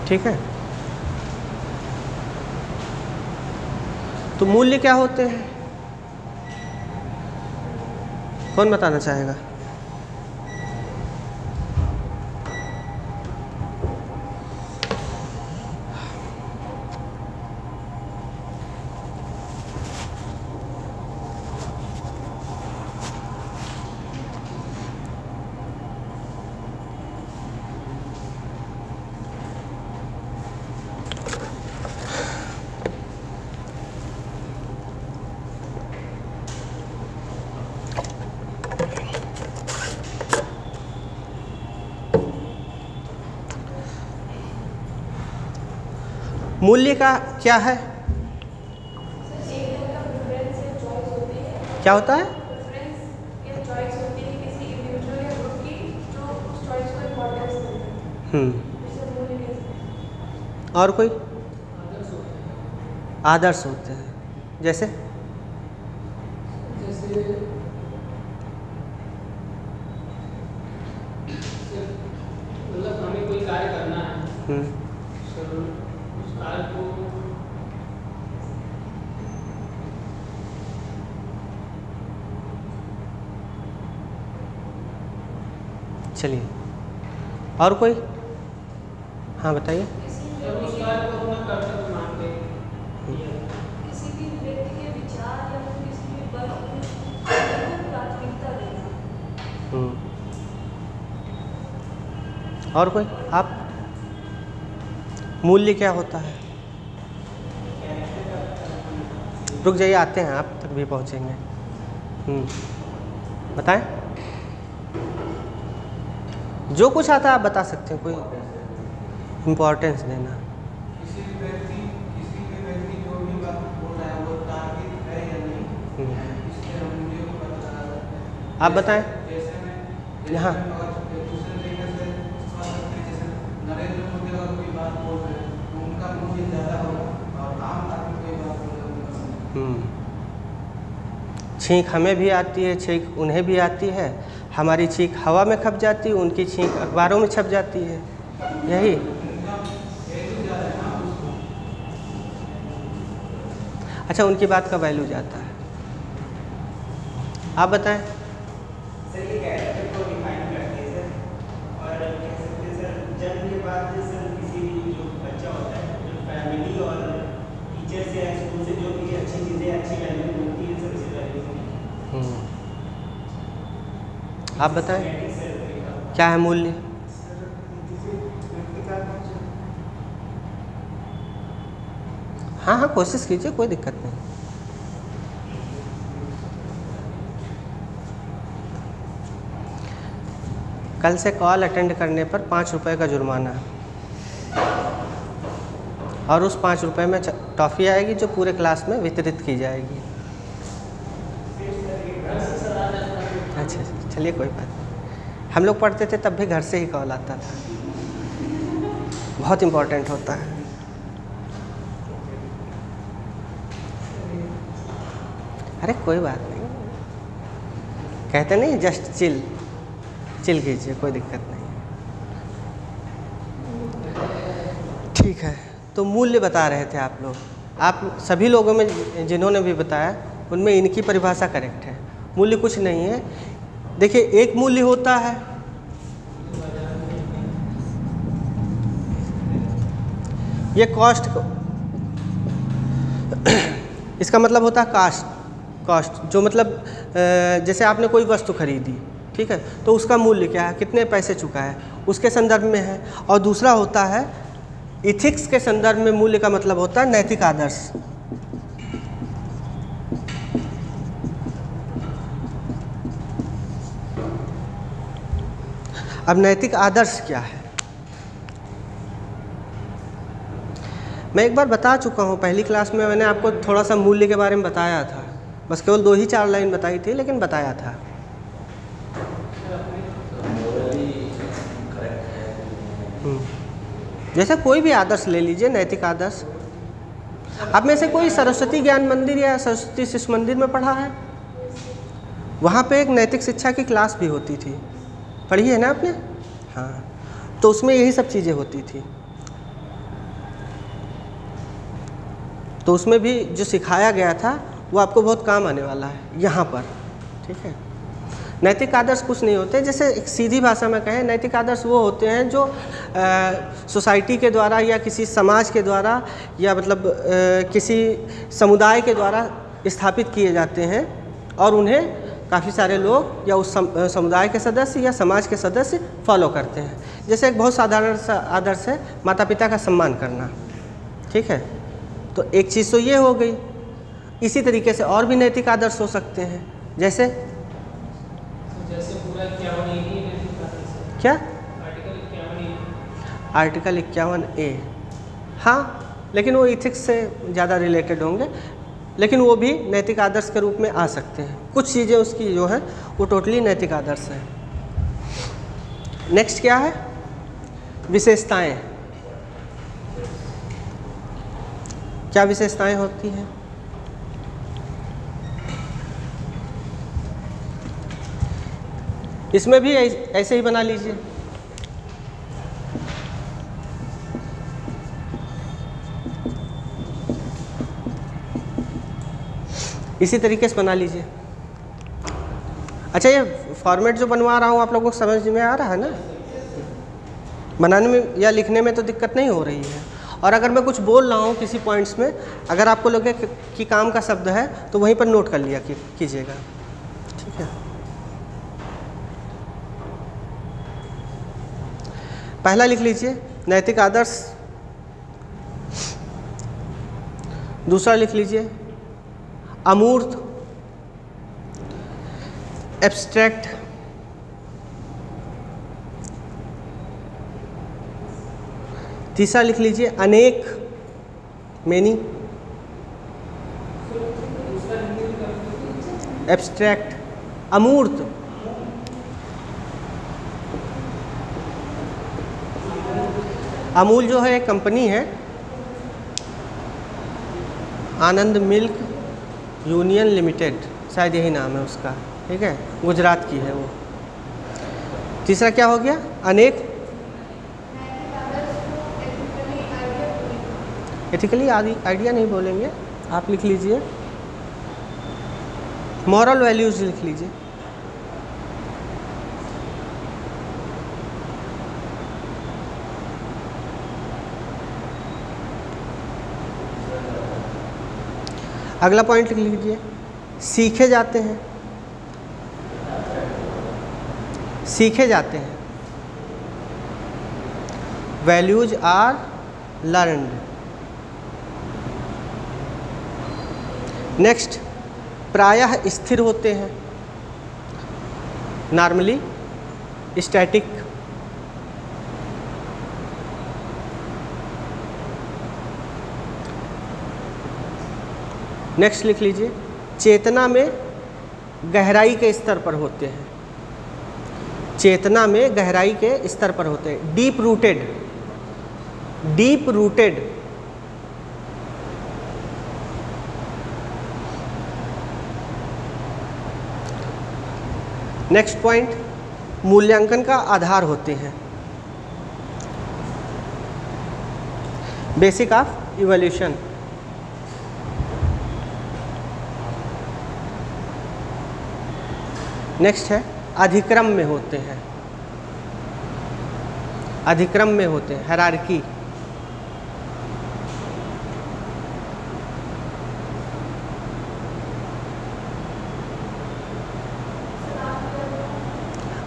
ठीक है, तो मूल्य क्या होते हैं, कौन बताना चाहेगा? मूल्य का क्या है? क्या होता है? प्रेफरेंस या चॉइस होती है किसी इंडिविजुअल या ग्रुप की जो उस चॉइस को इम्पोर्टेंस देते हैं। जैसे मूल्य कह सकते हैं। और कोई? आदर्श होते हैं। आदर्श होते हैं, जैसे जैसे मतलब हमें कोई कार्य करना है, सर उस कार्य को चलिए, और कोई? हाँ बताइए। जब उस कार्य को अपना कर्तव्य मानते हैं। किसी भी व्यक्ति के विचार या फिर किसी भी बल को प्राथमिकता देना। और कोई? आप? मूल्य क्या होता है? रुक जाइए, आते हैं, आप तक भी पहुंचेंगे। बताएं। जो कुछ आता है आप बता सकते हैं, कोई इम्पोर्टेंस देना। किसी भी व्यक्ति जो भी बात बोल रहा है वो तार्किक है या नहीं, इसलिए हम मूल्य को पता लगा सकते हैं। आप बताएं। जैसे मैं यहाँ दूसरे तरीके से कह सकते हैं, जैसे नरेंद्र मोदी अगर कोई बात बोल रहे हैं तो उनका मूल्य ज़्यादा होगा और आम आदमी कोई बात बोल रहे हैं उनका। छींक हमें भी आती है, छींक उन्हें भी आती है। हमारी छींक हवा में खप जाती है, उनकी छींक अखबारों में छप जाती है। यही अच्छा, उनकी बात का वैल्यू जाता है। आप बताएं। सर ये कैरेक्टर को डिफाइन करती है सर, और कह सकते हैं सर जन्म के बाद सर किसी भी जो बच्चा होता है जो फैमिली और टीचर से या स्कूल से जो भी अच्छी चीज़ें अच्छी वैल्यू मिलती है सर उसी वैल्यू। आप बताएं क्या है मूल्य? हाँ हाँ, कोशिश कीजिए, कोई दिक्कत नहीं। कल से कॉल अटेंड करने पर 5 रुपये का जुर्माना, और उस 5 रुपये में टॉफ़ी आएगी जो पूरे क्लास में वितरित की जाएगी। अच्छा चलिए, कोई बात नहीं। हम लोग पढ़ते थे तब भी घर से ही कॉल आता था, बहुत इम्पोर्टेंट होता है। अरे कोई बात नहीं, कहते नहीं जस्ट चिल कीजिए, कोई दिक्कत नहीं। ठीक है, तो मूल्य बता रहे थे आप लोग। आप सभी लोगों में जिन्होंने भी बताया उनमें इनकी परिभाषा करेक्ट है। मूल्य कुछ नहीं है। देखिए, एक मूल्य होता है ये कॉस्ट को, इसका मतलब होता है कॉस्ट, जो मतलब जैसे आपने कोई वस्तु खरीदी, ठीक है, तो उसका मूल्य क्या है, कितने पैसे चुका है, उसके संदर्भ में है। और दूसरा होता है इथिक्स के संदर्भ में मूल्य का मतलब होता है नैतिक आदर्श। अब नैतिक आदर्श क्या है? मैं एक बार बता चुका हूँ, पहली क्लास में मैंने आपको थोड़ा सा मूल्य के बारे में बताया था, बस केवल 2 ही 4 लाइन बताई थी, लेकिन बताया था। जैसे कोई भी आदर्श ले लीजिए, नैतिक आदर्श। आप में से कोई सरस्वती ज्ञान मंदिर या सरस्वती शिशु मंदिर में पढ़ा है? वहाँ पे एक नैतिक शिक्षा की क्लास भी होती थी, पढ़ी है ना आपने? हाँ, तो उसमें यही सब चीज़ें होती थी। तो उसमें भी जो सिखाया गया था वो आपको बहुत काम आने वाला है यहाँ पर, ठीक है। नैतिक आदर्श कुछ नहीं होते, जैसे एक सीधी भाषा में कहें, नैतिक आदर्श वो होते हैं जो सोसाइटी के द्वारा या किसी समाज के द्वारा या मतलब किसी समुदाय के द्वारा स्थापित किए जाते हैं, और उन्हें काफ़ी सारे लोग या उस समुदाय के सदस्य या समाज के सदस्य फॉलो करते हैं। जैसे एक बहुत साधारण सा आदर्श है माता पिता का सम्मान करना, ठीक है। तो एक चीज़ तो ये हो गई। इसी तरीके से और भी नैतिक आदर्श हो सकते हैं, जैसे पूरा 51 ही क्या? आर्टिकल 51 आर्टिकल 51A, हाँ, लेकिन वो इथिक्स से ज़्यादा रिलेटेड होंगे। लेकिन वो भी नैतिक आदर्श के रूप में आ सकते हैं। कुछ चीज़ें उसकी जो है वो टोटली नैतिक आदर्श है। नेक्स्ट क्या है? विशेषताएं। क्या विशेषताएं होती हैं? इसमें भी ऐसे ही बना लीजिए। इसी तरीके से बना लीजिए। अच्छा, ये फॉर्मेट जो बनवा रहा हूँ आप लोगों को समझ में आ रहा है ना? बनाने में या लिखने में तो दिक्कत नहीं हो रही है। और अगर मैं कुछ बोल रहा हूँ किसी पॉइंट्स में, अगर आपको लगे कि काम का शब्द है तो वहीं पर नोट कर लिया कीजिएगा, ठीक है? पहला लिख लीजिए नैतिक आदर्श। दूसरा लिख लीजिए अमूर्त, एब्स्ट्रैक्ट। तीसरा लिख लीजिए अनेक, मेनी, एब्स्ट्रैक्ट, अमूर्त। अमूल जो है एक कंपनी है, आनंद मिल्क यूनियन लिमिटेड, शायद यही नाम है उसका, ठीक है, गुजरात की है वो। तीसरा क्या हो गया? अनेक, एथिकली आइडिया नहीं बोलेंगे, आप लिख लीजिए मॉरल वैल्यूज लिख लीजिए। अगला पॉइंट लिख लीजिए सीखे जाते हैं, सीखे जाते हैं, वैल्यूज आर लर्नड। नेक्स्ट, प्रायः स्थिर होते हैं, नॉर्मली स्टैटिक। नेक्स्ट लिख लीजिए चेतना में गहराई के स्तर पर होते हैं, चेतना में गहराई के स्तर पर होते हैं, deep rooted, deep rooted. Next point, मूल्यांकन का आधार होते हैं, बेसिक ऑफ इवोल्यूशन। नेक्स्ट है अधिक्रम में होते हैं, अधिक्रम में होते हैं, हायरार्की।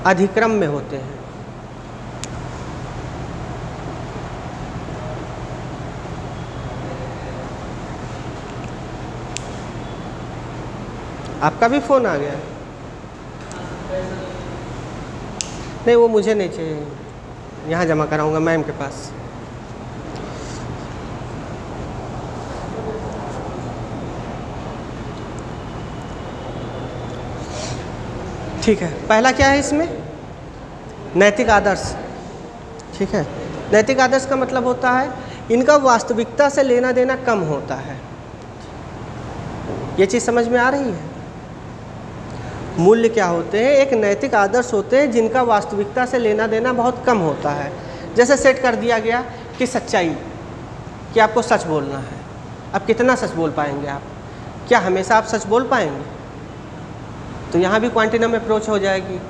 अधिक्रम में होते हैं। आपका भी फोन आ गया? नहीं, वो मुझे नहीं चाहिए, यहाँ जमा कराऊंगा मैम के पास। ठीक है, पहला क्या है इसमें? नैतिक आदर्श। ठीक है, नैतिक आदर्श का मतलब होता है इनका वास्तविकता से लेना देना कम होता है। ये चीज़ समझ में आ रही है? मूल्य क्या होते हैं? एक नैतिक आदर्श होते हैं जिनका वास्तविकता से लेना देना बहुत कम होता है। जैसे सेट कर दिया गया कि सच्चाई, कि आपको सच बोलना है। अब कितना सच बोल पाएंगे आप? क्या हमेशा आप सच बोल पाएंगे? तो यहाँ भी क्वांटिनम अप्रोच हो जाएगी,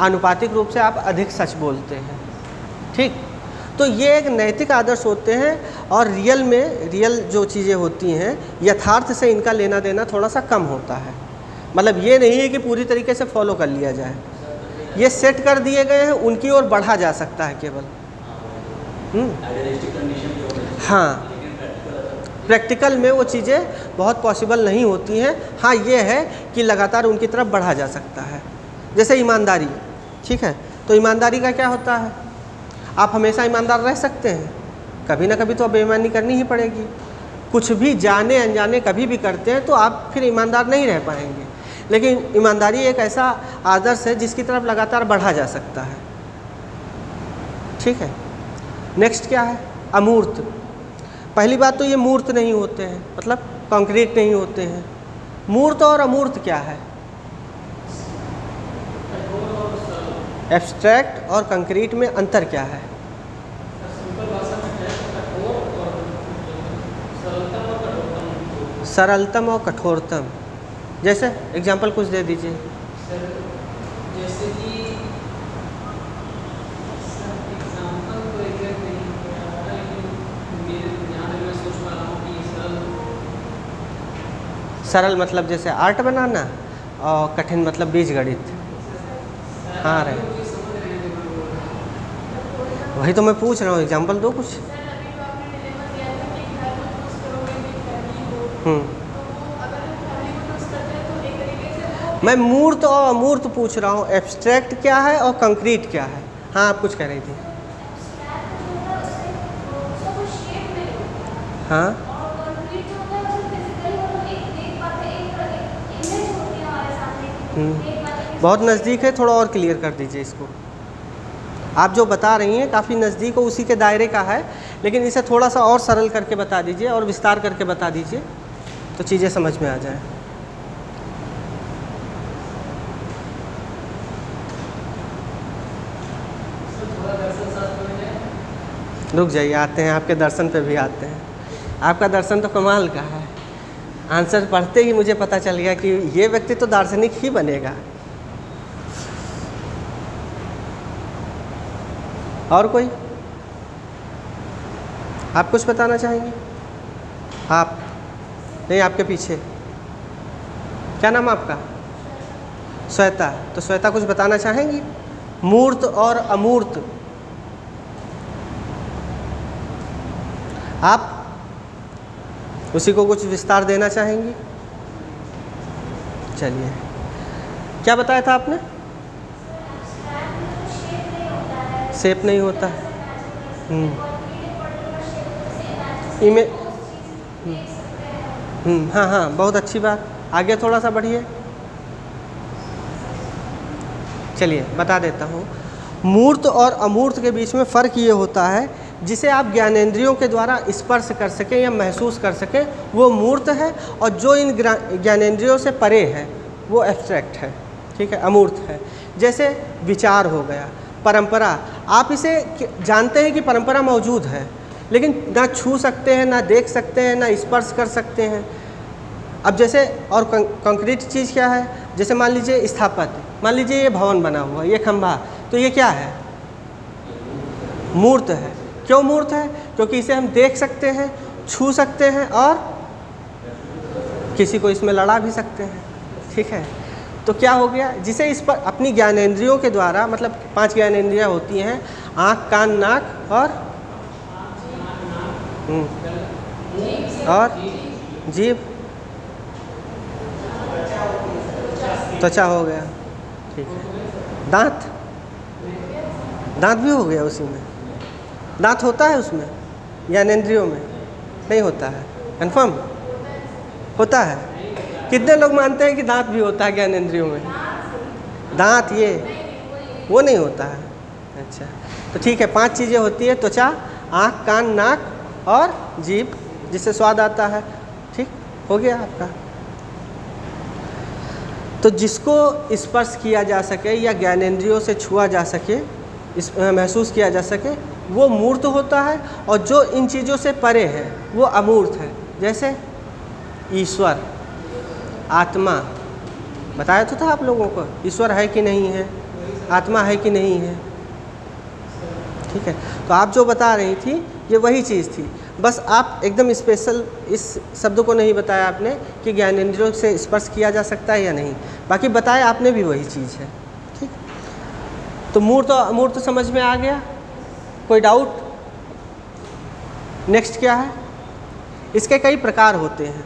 आनुपातिक रूप से आप अधिक सच बोलते हैं। ठीक, तो ये एक नैतिक आदर्श होते हैं और रियल में, रियल जो चीज़ें होती हैं यथार्थ से इनका लेना देना थोड़ा सा कम होता है। मतलब ये नहीं है कि पूरी तरीके से फॉलो कर लिया जाए, ये सेट कर दिए गए हैं, उनकी ओर बढ़ा जा सकता है केवल। हाँ, प्रैक्टिकल में वो चीज़ें बहुत पॉसिबल नहीं होती हैं। हाँ, ये है कि लगातार उनकी तरफ बढ़ा जा सकता है। जैसे ईमानदारी, ठीक है, तो ईमानदारी का क्या होता है? आप हमेशा ईमानदार रह सकते हैं? कभी ना कभी तो बेईमानी करनी ही पड़ेगी। कुछ भी जाने अनजाने कभी भी करते हैं तो आप फिर ईमानदार नहीं रह पाएंगे। लेकिन ईमानदारी एक ऐसा आदर्श है जिसकी तरफ लगातार बढ़ा जा सकता है। ठीक है, नेक्स्ट क्या है? अमूर्त। पहली बात तो ये मूर्त नहीं होते हैं, मतलब कंक्रीट नहीं होते हैं। मूर्त और अमूर्त क्या है? एब्स्ट्रैक्ट और कंक्रीट में अंतर क्या है? सरलतम और कठोरतम। जैसे एग्जाम्पल कुछ दे दीजिए। जैसे कि एग्जाम्पल तो एग्जैक्ट नहीं आ रहा, लेकिन मेरे ध्यान में मैं सोच पा रहा हूँ कि सरल मतलब जैसे आर्ट बनाना और कठिन मतलब बीजगणित। हाँ रहे, वही तो मैं पूछ रहा हूँ, एग्जाम्पल दो कुछ। मैं मूर्त और अमूर्त पूछ रहा हूँ, एब्स्ट्रैक्ट क्या है और कंक्रीट क्या है? हाँ आप कुछ कह रही थी। हाँ बहुत नज़दीक है, थोड़ा और क्लियर कर दीजिए इसको। आप जो बता रही हैं काफ़ी नज़दीक हो, उसी के दायरे का है, लेकिन इसे थोड़ा सा और सरल करके बता दीजिए और विस्तार करके बता दीजिए तो चीज़ें समझ में आ जाए। रुक जाइए, आते हैं आपके दर्शन पे भी आते हैं। आपका दर्शन तो कमाल का है, आंसर पढ़ते ही मुझे पता चल गया कि ये व्यक्ति तो दार्शनिक ही बनेगा। और कोई? आप कुछ बताना चाहेंगे? आप नहीं, आपके पीछे क्या नाम है आपका? श्वेता। तो श्वेता कुछ बताना चाहेंगी? मूर्त और अमूर्त। आप उसी को कुछ विस्तार देना चाहेंगी? चलिए, क्या बताया था आपने? शेप नहीं होता। हाँ हाँ, बहुत अच्छी बात। आगे थोड़ा सा बढ़िए। चलिए बता देता हूँ। मूर्त और अमूर्त के बीच में फ़र्क ये होता है, जिसे आप ज्ञानेंद्रियों के द्वारा स्पर्श कर सकें या महसूस कर सकें वो मूर्त है, और जो इन ज्ञानेंद्रियों से परे है वो एब्स्ट्रैक्ट है। ठीक है, अमूर्त है। जैसे विचार हो गया, परंपरा। आप इसे जानते हैं कि परंपरा मौजूद है, लेकिन ना छू सकते हैं, ना देख सकते हैं, ना स्पर्श कर सकते हैं। अब जैसे और कंक्रीट चीज़ क्या है? जैसे मान लीजिए स्थापत्य, मान लीजिए ये भवन बना हुआ, ये खंभा, तो ये क्या है? मूर्त है। क्यों मूर्त है? क्योंकि इसे हम देख सकते हैं, छू सकते हैं और किसी को इसमें लड़ा भी सकते हैं। ठीक है, तो क्या हो गया? जिसे इस पर अपनी ज्ञानेंद्रियों के द्वारा, मतलब 5 ज्ञानेंद्रियाँ होती हैं, आँख, कान, नाक और जीभ, त्वचा हो गया। ठीक है, दांत, दांत भी हो गया उसी में। दांत होता है उसमें ज्ञानेंद्रियों में? नहीं होता है। कन्फर्म? होता है। कितने लोग मानते हैं कि दांत भी होता है ज्ञानेंद्रियों में? दांत ये वो नहीं होता है। अच्छा, तो ठीक है, 5 चीज़ें होती है, त्वचा, आँख, कान, नाक और जीभ, जिससे स्वाद आता है। ठीक हो गया आपका। तो जिसको स्पर्श किया जा सके या ज्ञानेंद्रियों से छुआ जा सके, महसूस किया जा सके, वो मूर्त होता है, और जो इन चीज़ों से परे है वो अमूर्त है। जैसे ईश्वर, आत्मा। बताया तो था आप लोगों को, ईश्वर है कि नहीं है, आत्मा है कि नहीं है। ठीक है, तो आप जो बता रही थी ये वही चीज़ थी, बस आप एकदम स्पेशल इस शब्द को नहीं बताया आपने कि ज्ञानेंद्रियों से स्पर्श किया जा सकता है या नहीं, बाकी बताया आपने भी वही चीज़ है। ठीक, तो मूर्त और अमूर्त समझ में आ गया? कोई डाउट? नेक्स्ट क्या है? इसके कई प्रकार होते हैं,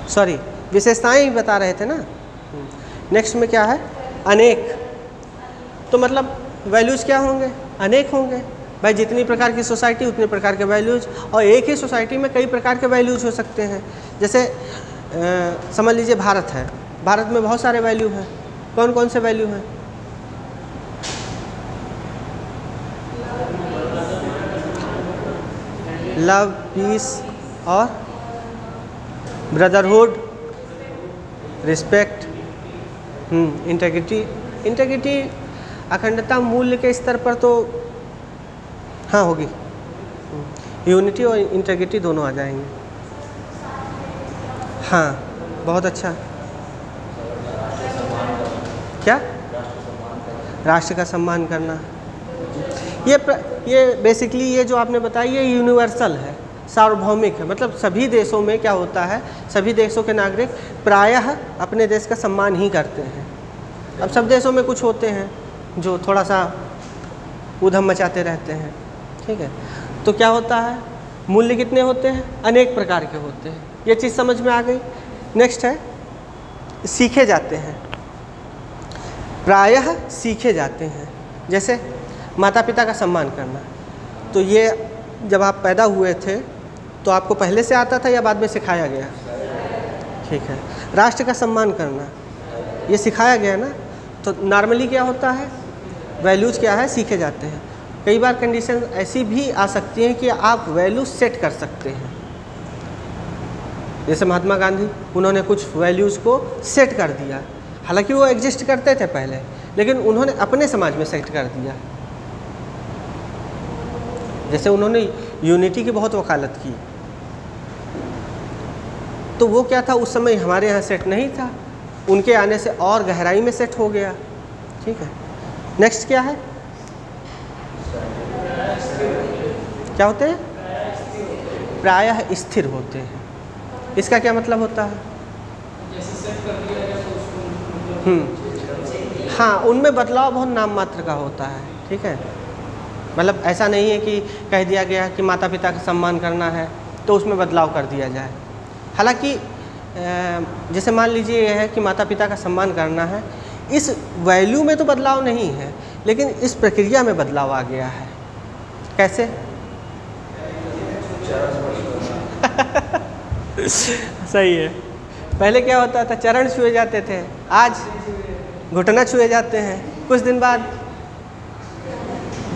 सॉरी विशेषताएं ही बता रहे थे ना। नेक्स्ट में क्या है? अनेक। तो मतलब वैल्यूज़ क्या होंगे? अनेक होंगे। भाई जितनी प्रकार की सोसाइटी उतने प्रकार के वैल्यूज़, और एक ही सोसाइटी में कई प्रकार के वैल्यूज़ हो सकते हैं। जैसे समझ लीजिए भारत है, भारत में बहुत सारे वैल्यू हैं। कौन कौन से वैल्यू हैं? लव, पीस और ब्रदरहुड, रिस्पेक्ट, इंटेग्रिटी, अखंडता, मूल्य के स्तर पर तो हाँ होगी। यूनिटी और इंटेग्रिटी दोनों आ जाएंगे। हाँ, बहुत अच्छा। क्या? राष्ट्र का सम्मान करना। ये बेसिकली ये जो आपने बताया ये यूनिवर्सल है, सार्वभौमिक है। मतलब सभी देशों में क्या होता है, सभी देशों के नागरिक प्रायः अपने देश का सम्मान ही करते हैं। अब सब देशों में कुछ होते हैं जो थोड़ा सा ऊधम मचाते रहते हैं, ठीक है। तो क्या होता है, मूल्य कितने होते हैं? अनेक प्रकार के होते हैं। ये चीज़ समझ में आ गई। नेक्स्ट है सीखे जाते हैं, प्रायः सीखे जाते हैं। जैसे माता पिता का सम्मान करना, तो ये जब आप पैदा हुए थे तो आपको पहले से आता था या बाद में सिखाया गया? ठीक है। राष्ट्र का सम्मान करना ये सिखाया गया ना। तो नॉर्मली क्या होता है, वैल्यूज़ क्या है, सीखे जाते हैं। कई बार कंडीशन ऐसी भी आ सकती हैं कि आप वैल्यूज सेट कर सकते हैं। जैसे महात्मा गांधी, उन्होंने कुछ वैल्यूज़ को सेट कर दिया। हालांकि वो एग्जिस्ट करते थे पहले, लेकिन उन्होंने अपने समाज में सेट कर दिया। जैसे उन्होंने यूनिटी की बहुत वकालत की, तो वो क्या था, उस समय हमारे यहाँ सेट नहीं था, उनके आने से और गहराई में सेट हो गया। ठीक है। नेक्स्ट क्या है, क्या होते हैं? प्रायः स्थिर होते हैं। इसका क्या मतलब होता है? हाँ, उनमें बदलाव बहुत नाम मात्र का होता है। ठीक है। मतलब ऐसा नहीं है कि कह दिया गया कि माता पिता का सम्मान करना है तो उसमें बदलाव कर दिया जाए। हालांकि जैसे मान लीजिए यह है कि माता पिता का सम्मान करना है, इस वैल्यू में तो बदलाव नहीं है, लेकिन इस प्रक्रिया में बदलाव आ गया है। कैसे? सही है। पहले क्या होता था, चरण छुए जाते थे, आज घुटना छुए जाते हैं। कुछ दिन बाद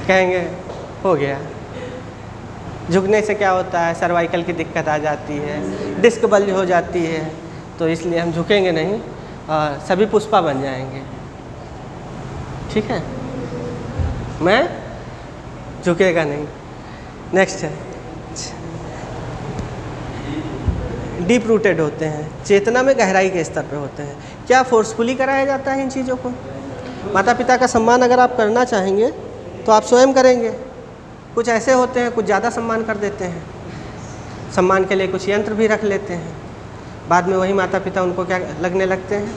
कहेंगे हो गया। झुकने से क्या होता है, सर्वाइकल की दिक्कत आ जाती है, डिस्क बल्ज हो जाती है, तो इसलिए हम झुकेंगे नहीं और सभी पुष्पा बन जाएंगे। ठीक है, मैं झुकेगा नहीं। नेक्स्ट है डीप रूटेड होते हैं, चेतना में गहराई के स्तर पे होते हैं। क्या फोर्सफुली कराया जाता है इन चीज़ों को? माता पिता का सम्मान अगर आप करना चाहेंगे तो आप स्वयं करेंगे। कुछ ऐसे होते हैं, कुछ ज़्यादा सम्मान कर देते हैं, सम्मान के लिए कुछ यंत्र भी रख लेते हैं, बाद में वही माता पिता उनको क्या लगने लगते हैं,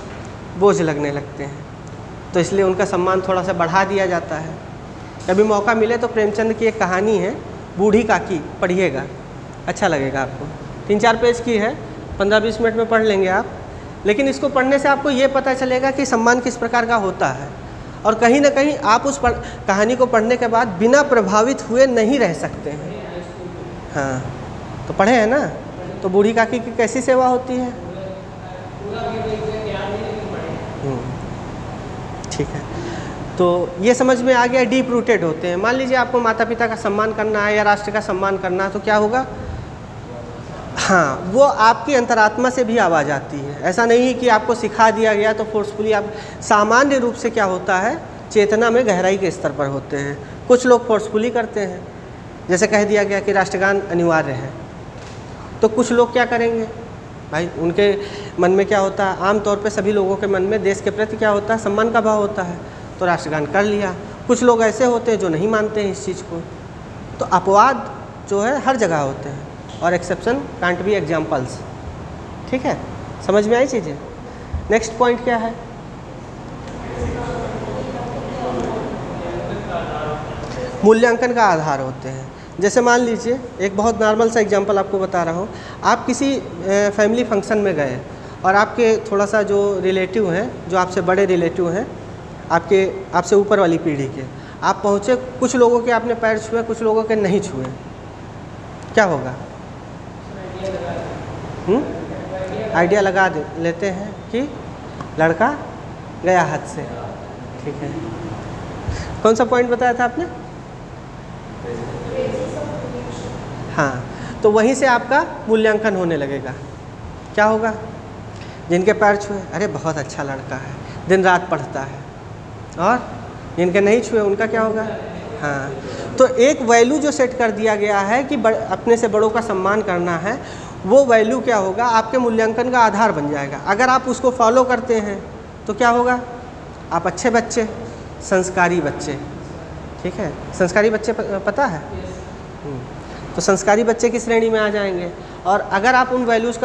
बोझ लगने लगते हैं। तो इसलिए उनका सम्मान थोड़ा सा बढ़ा दिया जाता है। कभी मौका मिले तो प्रेमचंद की एक कहानी है, बूढ़ी काकी, पढ़िएगा, अच्छा लगेगा आपको। 3-4 पेज की है, 15-20 मिनट में पढ़ लेंगे आप। लेकिन इसको पढ़ने से आपको ये पता चलेगा कि सम्मान किस प्रकार का होता है, और कहीं ना कहीं आप उस कहानी को पढ़ने के बाद बिना प्रभावित हुए नहीं रह सकते हैं। हाँ, तो पढ़े हैं ना। तो बूढ़ी काकी की कैसी सेवा होती है? ठीक है। तो ये समझ में आ गया, डीप रूटेड होते हैं। मान लीजिए आपको माता पिता का सम्मान करना है या राष्ट्र का सम्मान करना है, तो क्या होगा? हाँ, वो आपकी अंतरात्मा से भी आवाज़ आती है। ऐसा नहीं है कि आपको सिखा दिया गया तो फोर्सफुली आप, सामान्य रूप से क्या होता है, चेतना में गहराई के स्तर पर होते हैं। कुछ लोग फोर्सफुली करते हैं, जैसे कह दिया गया कि राष्ट्रगान अनिवार्य है, तो कुछ लोग क्या करेंगे भाई, उनके मन में क्या होता है, आमतौर पे सभी लोगों के मन में देश के प्रति क्या होता है, सम्मान का भाव होता है, तो राष्ट्रगान कर लिया। कुछ लोग ऐसे होते हैं जो नहीं मानते हैं इस चीज़ को। तो अपवाद जो है हर जगह होते हैं, और एक्सेप्शन कांट बी एग्जाम्पल्स। ठीक है, समझ में आई चीज़ें। नेक्स्ट पॉइंट क्या है? मूल्यांकन का आधार होते हैं। जैसे मान लीजिए एक बहुत नॉर्मल सा एग्जांपल आपको बता रहा हूँ। आप किसी फैमिली फंक्शन में गए और आपके थोड़ा सा जो रिलेटिव हैं, जो आपसे बड़े रिलेटिव हैं, आपसे ऊपर वाली पीढ़ी के, आप पहुँचे, कुछ लोगों के आपने पैर छुए, कुछ लोगों के नहीं छुए, क्या होगा? आइडिया लगा लेते हैं कि लड़का गया हाथ से। ठीक है, कौन सा पॉइंट बताया था आपने? हाँ, तो वहीं से आपका मूल्यांकन होने लगेगा। क्या होगा? जिनके पैर छुए, अरे बहुत अच्छा लड़का है, दिन रात पढ़ता है, और जिनके नहीं छुए उनका क्या होगा? हाँ, तो एक वैल्यू जो सेट कर दिया गया है कि अपने से बड़ों का सम्मान करना है, वो वैल्यू क्या होगा? आपके मूल्यांकन का आधार बन जाएगा। अगर आप उसको फॉलो करते हैं तो क्या होगा? आप अच्छे बच्चे, संस्कारी बच्चे। ठीक है, संस्कारी बच्चे पता है? तो संस्कारी बच्चे की श्रेणी में आ जाएंगे। और अगर आप उन वैल्यूज़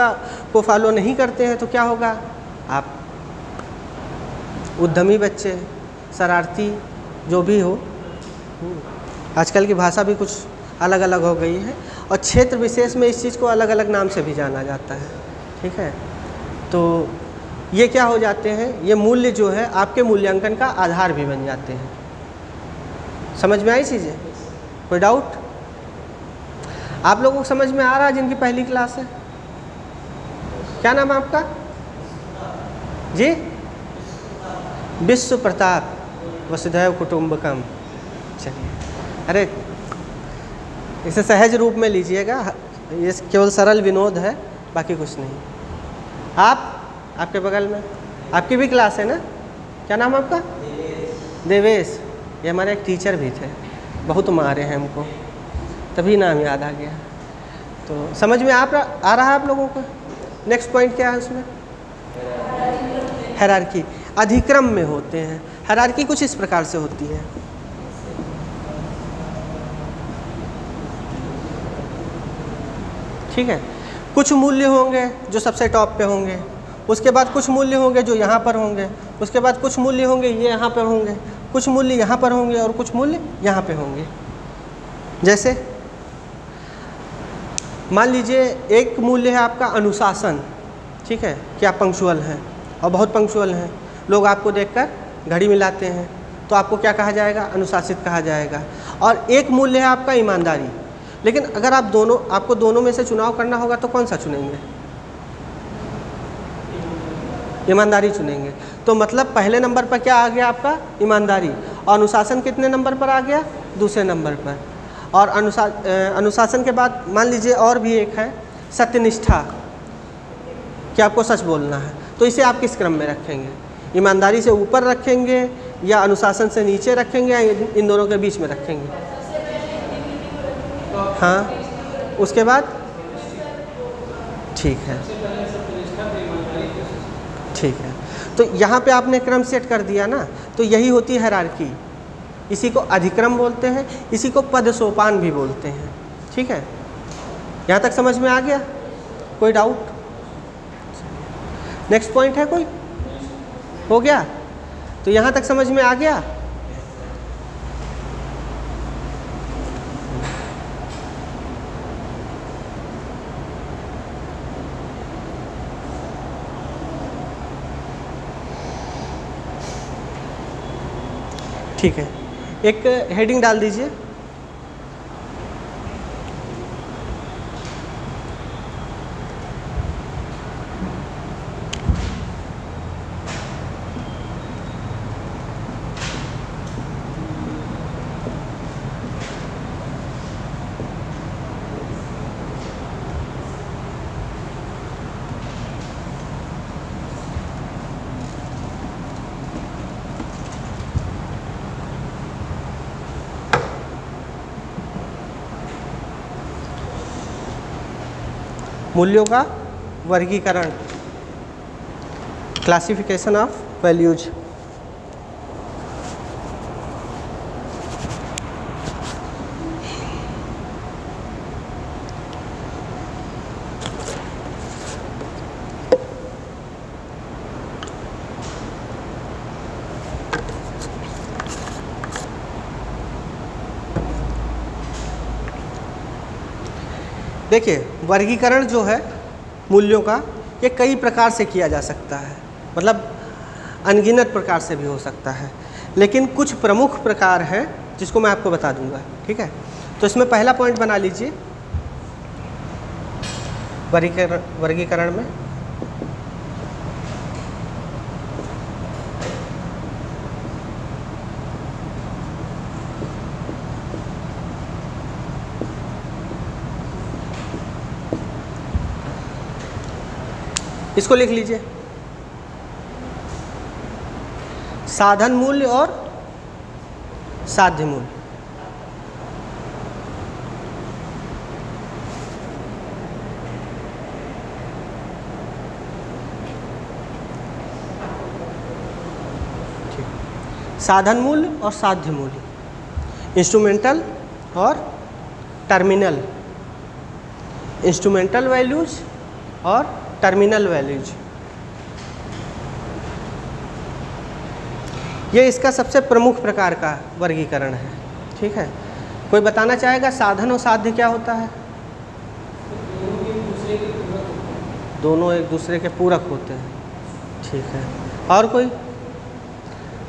को फॉलो नहीं करते हैं तो क्या होगा? आप उद्यमी बच्चे, शरारती, जो भी हो। आजकल की भाषा भी कुछ अलग अलग हो गई है, और क्षेत्र विशेष में इस चीज़ को अलग अलग नाम से भी जाना जाता है। ठीक है, तो ये क्या हो जाते हैं? ये मूल्य जो है आपके मूल्यांकन का आधार भी बन जाते हैं। समझ में आई चीज़ें? कोई डाउट? आप लोगों को समझ में आ रहा है जिनकी पहली क्लास है? क्या नाम है आपका जी? विश्व प्रताप, वसुधैव कुटुंबकम। चलिए, अरे इसे सहज रूप में लीजिएगा, ये केवल सरल विनोद है, बाकी कुछ नहीं। आपके बगल में आपकी भी क्लास है ना? क्या नाम है आपका? देवेश। ये हमारे एक टीचर भी थे, बहुत मारे हैं हमको, तभी नाम याद आ गया। तो समझ में आ रहा है आप लोगों को? नेक्स्ट पॉइंट क्या है उसमें? हायरार्की। अधिक्रम में होते हैं। हायरार्की कुछ इस प्रकार से होती है। ठीक है, कुछ मूल्य होंगे जो सबसे टॉप पे होंगे, उसके बाद कुछ मूल्य होंगे जो यहाँ पर होंगे, उसके बाद कुछ मूल्य होंगे ये यहाँ पर होंगे, कुछ मूल्य यहाँ पर होंगे और कुछ मूल्य यहाँ पे होंगे। जैसे मान लीजिए एक मूल्य है आपका अनुशासन। ठीक है, कि आप पंक्चुअल हैं और बहुत पंक्चुअल हैं, लोग आपको देखकर घड़ी मिलाते हैं, तो आपको क्या कहा जाएगा? अनुशासित कहा जाएगा। और एक मूल्य है आपका ईमानदारी। लेकिन अगर आपको दोनों में से चुनाव करना होगा तो कौन सा चुनेंगे? ईमानदारी चुनेंगे। तो मतलब पहले नंबर पर क्या आ गया आपका? ईमानदारी। और अनुशासन कितने नंबर पर आ गया? दूसरे नंबर पर। और अनुशासन के बाद मान लीजिए और भी एक है सत्यनिष्ठा, कि आपको सच बोलना है। तो इसे आप किस क्रम में रखेंगे? ईमानदारी से ऊपर रखेंगे या अनुशासन से नीचे रखेंगे या इन दोनों के बीच में रखेंगे? हाँ, उसके बाद? ठीक है, ठीक है। तो यहाँ पे आपने क्रम सेट कर दिया ना, तो यही होती है हायरार्की। इसी को अधिक्रम बोलते हैं, इसी को पद सोपान भी बोलते हैं। ठीक है, यहाँ तक समझ में आ गया? कोई डाउट? नेक्स्ट पॉइंट है कोई? हो गया? तो यहाँ तक समझ में आ गया? ठीक है, एक हेडिंग डाल दीजिए। मूल्यों का वर्गीकरण, क्लासिफिकेशन ऑफ वैल्यूज। देखिए, वर्गीकरण जो है मूल्यों का, ये कई प्रकार से किया जा सकता है, मतलब अनगिनत प्रकार से भी हो सकता है। लेकिन कुछ प्रमुख प्रकार हैं जिसको मैं आपको बता दूंगा, ठीक है। तो इसमें पहला पॉइंट बना लीजिए वर्गीकरण में। इसको लिख लीजिए, साधन मूल्य और साध्य मूल्य। साधन मूल्य और साध्य मूल्य, इंस्ट्रूमेंटल और टर्मिनल, इंस्ट्रूमेंटल वैल्यूज और टर्मिनल वैल्यूज। ये इसका सबसे प्रमुख प्रकार का वर्गीकरण है, ठीक है। कोई बताना चाहेगा साधन और साध्य क्या होता है? दोनों एक दूसरे के पूरक होते हैं, ठीक है। और कोई?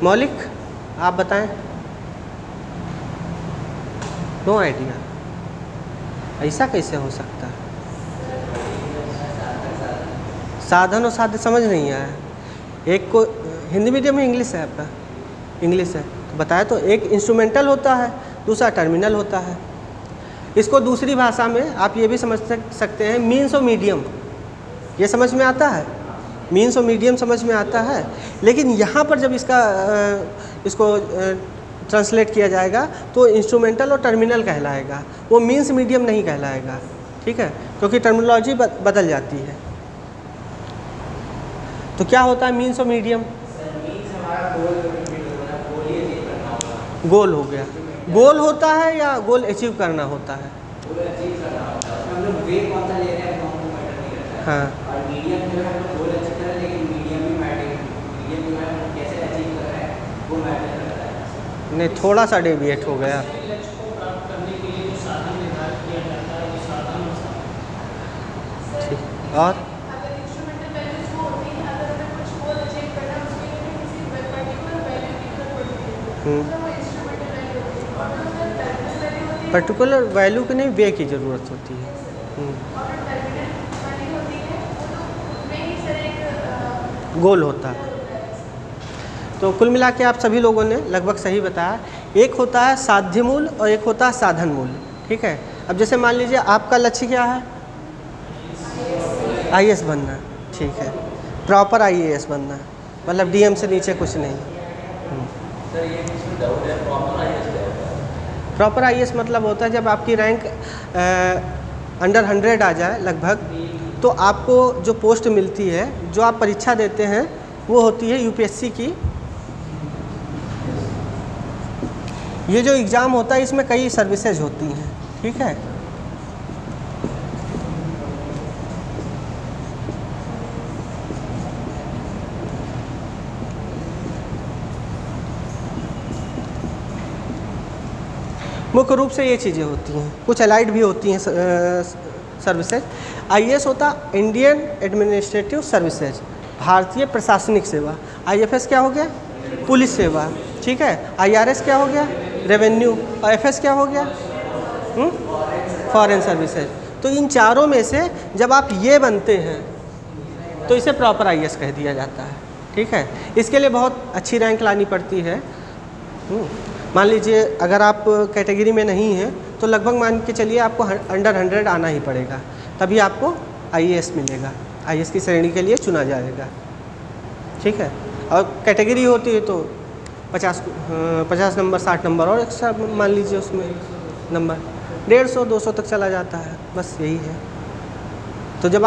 मौलिक आप बताएं। नो आइडिया, ऐसा कैसे हो सकता है? साधन और साध्य समझ नहीं आया। एक को हिंदी मीडियम में इंग्लिश है आपका? इंग्लिश है तो बताया तो, एक इंस्ट्रूमेंटल होता है, दूसरा टर्मिनल होता है। इसको दूसरी भाषा में आप ये भी समझ सकते हैं मीन्स और मीडियम। ये समझ में आता है, मीन्स और मीडियम समझ में आता है। लेकिन यहाँ पर जब इसको ट्रांसलेट किया जाएगा तो इंस्ट्रूमेंटल और टर्मिनल कहलाएगा, वो मीन्स मीडियम नहीं कहलाएगा, ठीक है, क्योंकि टर्मिनोलॉजी बदल जाती है। तो क्या होता है मीन्स और मीडियम? गोल हो गया, गोल होता है या गोल अचीव करना होता है? हाँ, नहीं थोड़ा सा डेविएट हो गया। ठीक, और पर्टिकुलर वैल्यू की नहीं, वे की ज़रूरत होती है। गोल होता है। तो कुल मिला के आप सभी लोगों ने लगभग सही बताया। एक होता है साध्य मूल्य और एक होता है साधन मूल्य, ठीक है। अब जैसे मान लीजिए आपका लक्ष्य क्या है? आईएएस बनना, ठीक है, प्रॉपर आईएएस बनना, मतलब डीएम से नीचे कुछ नहीं। सर ये इसमें डाउट है, प्रॉपर आईएएस मतलब होता है जब आपकी रैंक अंडर 100 आ जाए लगभग, तो आपको जो पोस्ट मिलती है, जो आप परीक्षा देते हैं, वो होती है यूपीएससी की। ये जो एग्ज़ाम होता है इसमें कई सर्विसेज होती हैं, ठीक है। मुख्य रूप से ये चीज़ें होती हैं, कुछ अलाइड भी होती हैं सर्विसेज। आईएएस होता इंडियन एडमिनिस्ट्रेटिव सर्विसेज, भारतीय प्रशासनिक सेवा। आईएफएस क्या हो गया? पुलिस सेवा, ठीक है। आईआरएस क्या हो गया? रेवेन्यू। और एफएस क्या हो गया? Foreign services. तो इन चारों में से जब आप ये बनते हैं तो इसे प्रॉपर आईएएस कह दिया जाता है, ठीक है। इसके लिए बहुत अच्छी रैंक लानी पड़ती है। मान लीजिए अगर आप कैटेगरी में नहीं हैं तो लगभग मान के चलिए आपको अंडर 100 आना ही पड़ेगा, तभी आपको आईएएस मिलेगा, आईएएस की श्रेणी के लिए चुना जाएगा, ठीक है। और कैटेगरी होती है तो 50 नंबर, 60 नंबर और एक्स्ट्रा मान लीजिए उसमें नंबर 150, 200 तक चला जाता है, बस यही है। तो जब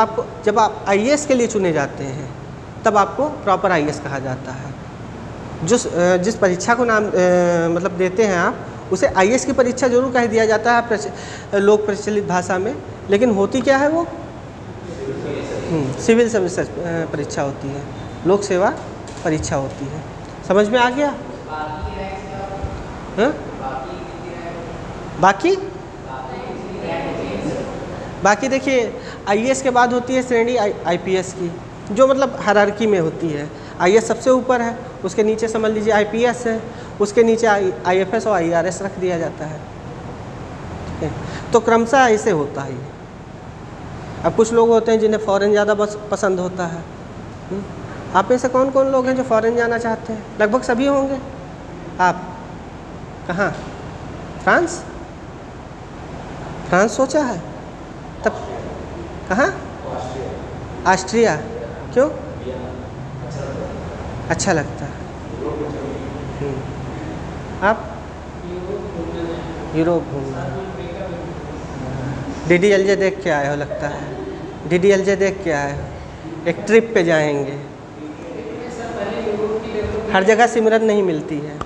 आप आईएएस के लिए चुने जाते हैं तब आपको प्रॉपर आईएएस कहा जाता है। जिस परीक्षा को नाम मतलब देते हैं आप, उसे आईएएस की परीक्षा जरूर कह दिया जाता है लोक प्रचलित भाषा में, लेकिन होती क्या है वो? सिविल सर्विसेज परीक्षा होती है, लोक सेवा परीक्षा होती है। समझ में आ गया? हाँ? बाकी देखिए आईएएस के बाद होती है श्रेणी आईपीएस की, जो मतलब हायरार्की में होती है। IAS सबसे ऊपर है, उसके नीचे समझ लीजिए IPS है, उसके नीचे IFS और IRS रख दिया जाता है। ठीक है, तो क्रमशः ऐसे होता है ये। अब कुछ लोग होते हैं जिन्हें फ़ॉरेन ज़्यादा बस पसंद होता है। आप में से कौन कौन लोग हैं जो फ़ॉरेन जाना चाहते हैं? लगभग सभी होंगे। आप कहाँ? फ्रांस? फ्रांस सोचा है? तब कहाँ? ऑस्ट्रिया। क्यों? अच्छा लगता है। आप? यूरोप घूमना। DDLJ देख के आए हो लगता है। DDLJ देख के आए हो। एक ट्रिप पे जाएंगे। हर जगह सिमरन नहीं मिलती है।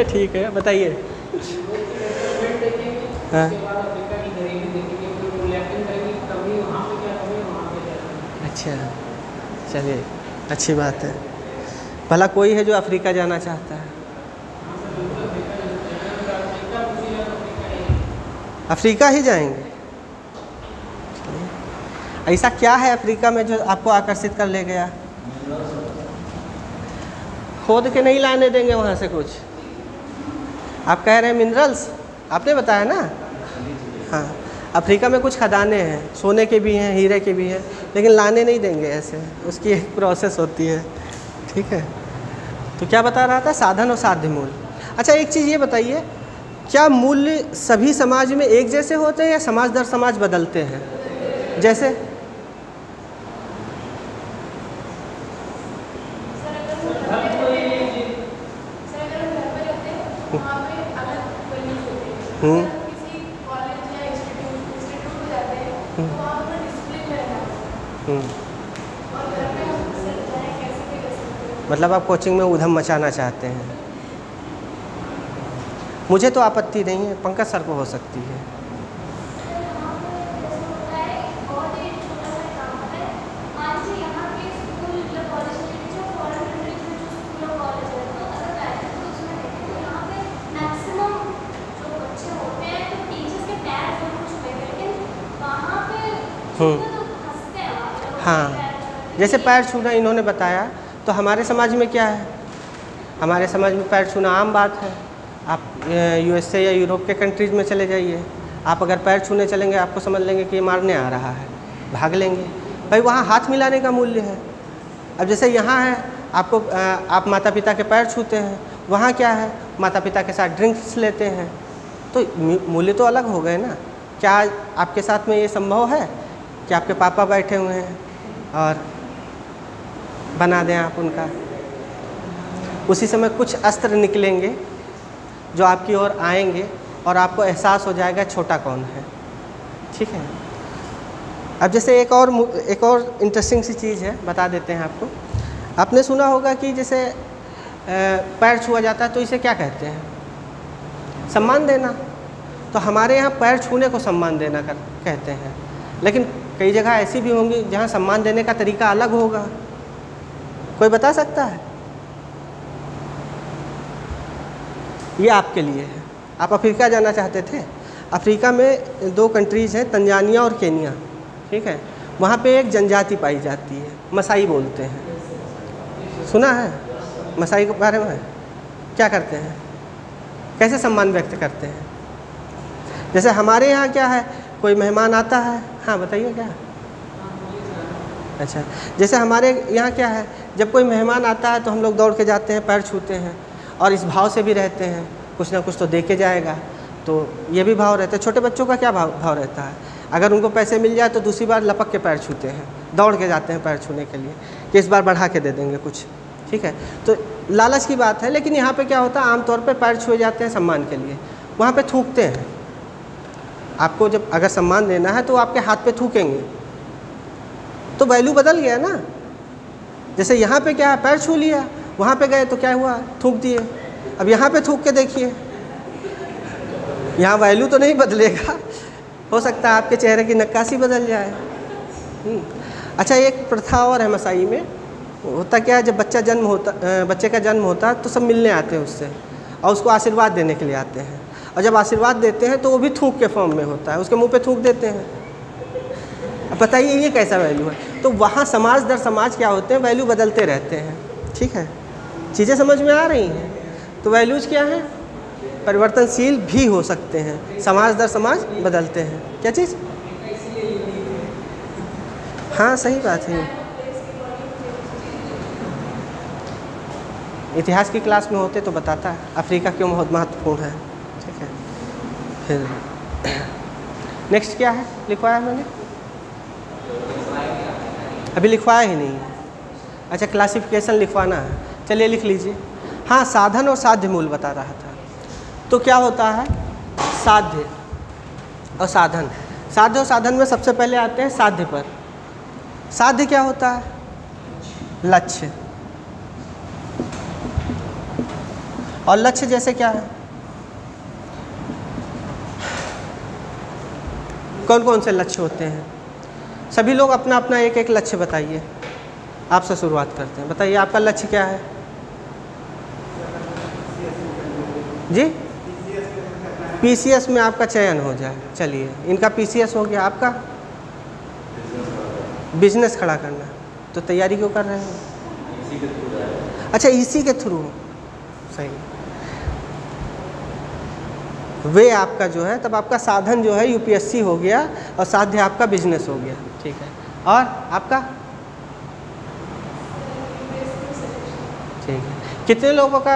ठीक है बताइए। हाँ अच्छा, चलिए अच्छी बात है। भला कोई है जो अफ्रीका जाना चाहता है? अफ्रीका ही जाएंगे? ऐसा क्या है अफ्रीका में जो आपको आकर्षित कर ले गया? खोद के नहीं लाने देंगे वहाँ से कुछ। आप कह रहे हैं मिनरल्स, आपने बताया ना। हाँ, अफ्रीका में कुछ खदानें हैं, सोने के भी हैं, हीरे के भी हैं, लेकिन लाने नहीं देंगे ऐसे, उसकी एक प्रोसेस होती है। ठीक है, तो क्या बता रहा था? साधन और साध्य मूल्य। अच्छा एक चीज़ ये बताइए, क्या मूल्य सभी समाज में एक जैसे होते हैं या समाज दर समाज बदलते हैं? जैसे मतलब आप कोचिंग में उधम मचाना चाहते हैं। मुझे तो आपत्ति नहीं है, पंकज सर को हो सकती है। हाँ, जैसे पैर छूना इन्होंने बताया, तो हमारे समाज में क्या है? हमारे समाज में पैर छूना आम बात है। आप USA या यूरोप के कंट्रीज़ में चले जाइए, आप अगर पैर छूने चलेंगे आपको समझ लेंगे कि ये मारने आ रहा है, भाग लेंगे। भाई वहाँ हाथ मिलाने का मूल्य है। अब जैसे यहाँ है, आपको आप माता पिता के पैर छूते हैं, वहाँ क्या है? माता पिता के साथ ड्रिंक्स लेते हैं, तो मूल्य तो अलग हो गए ना। क्या आपके साथ में ये संभव है कि आपके पापा बैठे हुए हैं और बना दें आप उनका? उसी समय कुछ अस्त्र निकलेंगे जो आपकी ओर आएंगे और आपको एहसास हो जाएगा छोटा कौन है। ठीक है, अब जैसे एक और इंटरेस्टिंग सी चीज़ है, बता देते हैं आपको। आपने सुना होगा कि जैसे पैर छुआ जाता है तो इसे क्या कहते हैं? सम्मान देना। तो हमारे यहाँ पैर छूने को सम्मान देना कहते हैं, लेकिन कई जगह ऐसी भी होंगी जहाँ सम्मान देने का तरीका अलग होगा। कोई बता सकता है? ये आपके लिए है। आप अफ्रीका जाना चाहते थे। अफ्रीका में 2 कंट्रीज़ हैं, तंजानिया और केनिया। ठीक है, वहाँ पे एक जनजाति पाई जाती है, मसाई बोलते हैं। सुना है मसाई के बारे में? क्या करते हैं, कैसे सम्मान व्यक्त करते हैं? जैसे हमारे यहाँ क्या है, कोई मेहमान आता है। हाँ बताइए क्या? अच्छा, जैसे हमारे यहाँ क्या है, जब कोई मेहमान आता है तो हम लोग दौड़ के जाते हैं, पैर छूते हैं और इस भाव से भी रहते हैं, कुछ ना कुछ तो दे के जाएगा। तो ये भी भाव रहता है। छोटे बच्चों का क्या भाव रहता है? अगर उनको पैसे मिल जाए तो दूसरी बार लपक के पैर छूते हैं, दौड़ के जाते हैं पैर छूने के लिए कि इस बार बढ़ा के दे देंगे कुछ। ठीक है, तो लालच की बात है। लेकिन यहाँ पे क्या होता है, आमतौर पे पैर छुए जाते हैं सम्मान के लिए, वहाँ पे थूकते हैं। आपको जब अगर सम्मान देना है तो आपके हाथ पे थूकेंगे, तो वैल्यू बदल गया ना। जैसे यहाँ पे क्या है, पैर छू लिया, वहाँ पे गए तो क्या हुआ, थूक दिए। अब यहाँ पे थूक के देखिए, यहाँ वैल्यू तो नहीं बदलेगा, हो सकता है आपके चेहरे की नक्काशी बदल जाए। अच्छा, एक प्रथा और है मसाई में। होता क्या है, जब बच्चे का जन्म होता है तो सब मिलने आते हैं उससे और उसको आशीर्वाद देने के लिए आते हैं। और जब आशीर्वाद देते हैं तो वो भी थूक के फॉर्म में होता है, उसके मुंह पे थूक देते हैं। अब बताइए ये कैसा वैल्यू है? तो वहाँ समाज दर समाज क्या होते हैं, वैल्यू बदलते रहते हैं। ठीक है, चीज़ें समझ में आ रही हैं? तो वैल्यूज़ क्या हैं, परिवर्तनशील भी हो सकते हैं, समाज दर समाज बदलते हैं। क्या चीज़? हाँ सही बात है। इतिहास की क्लास में होते तो बताता है अफ्रीका क्यों बहुत महत्वपूर्ण है। ठीक है, फिर नेक्स्ट क्या है लिखवाया मैंने? अभी लिखवाया ही नहीं। अच्छा, क्लासिफिकेशन लिखवाना है, चलिए लिख लीजिए। हाँ, साधन और साध्य मूल बता रहा था। तो क्या होता है साध्य और साधन? साध्य और साधन में सबसे पहले आते हैं साध्य पर। साध्य क्या होता है? लक्ष्य। और लक्ष्य जैसे क्या है, कौन कौन से लक्ष्य होते हैं? सभी लोग अपना अपना एक एक लक्ष्य बताइए। आपसे शुरुआत करते हैं, बताइए आपका लक्ष्य क्या है जी? पीसीएस में आपका चयन हो जाए। चलिए, इनका पीसीएस हो गया, आपका बिजनेस खड़ा करना। तो तैयारी क्यों कर रहे हैं? इसी के थ्रू है। अच्छा, इसी के थ्रू, सही। वे आपका जो है, तब आपका साधन जो है यूपीएससी हो गया और साध्य आपका बिजनेस हो गया। ठीक है, और आपका? ठीक है, कितने लोगों का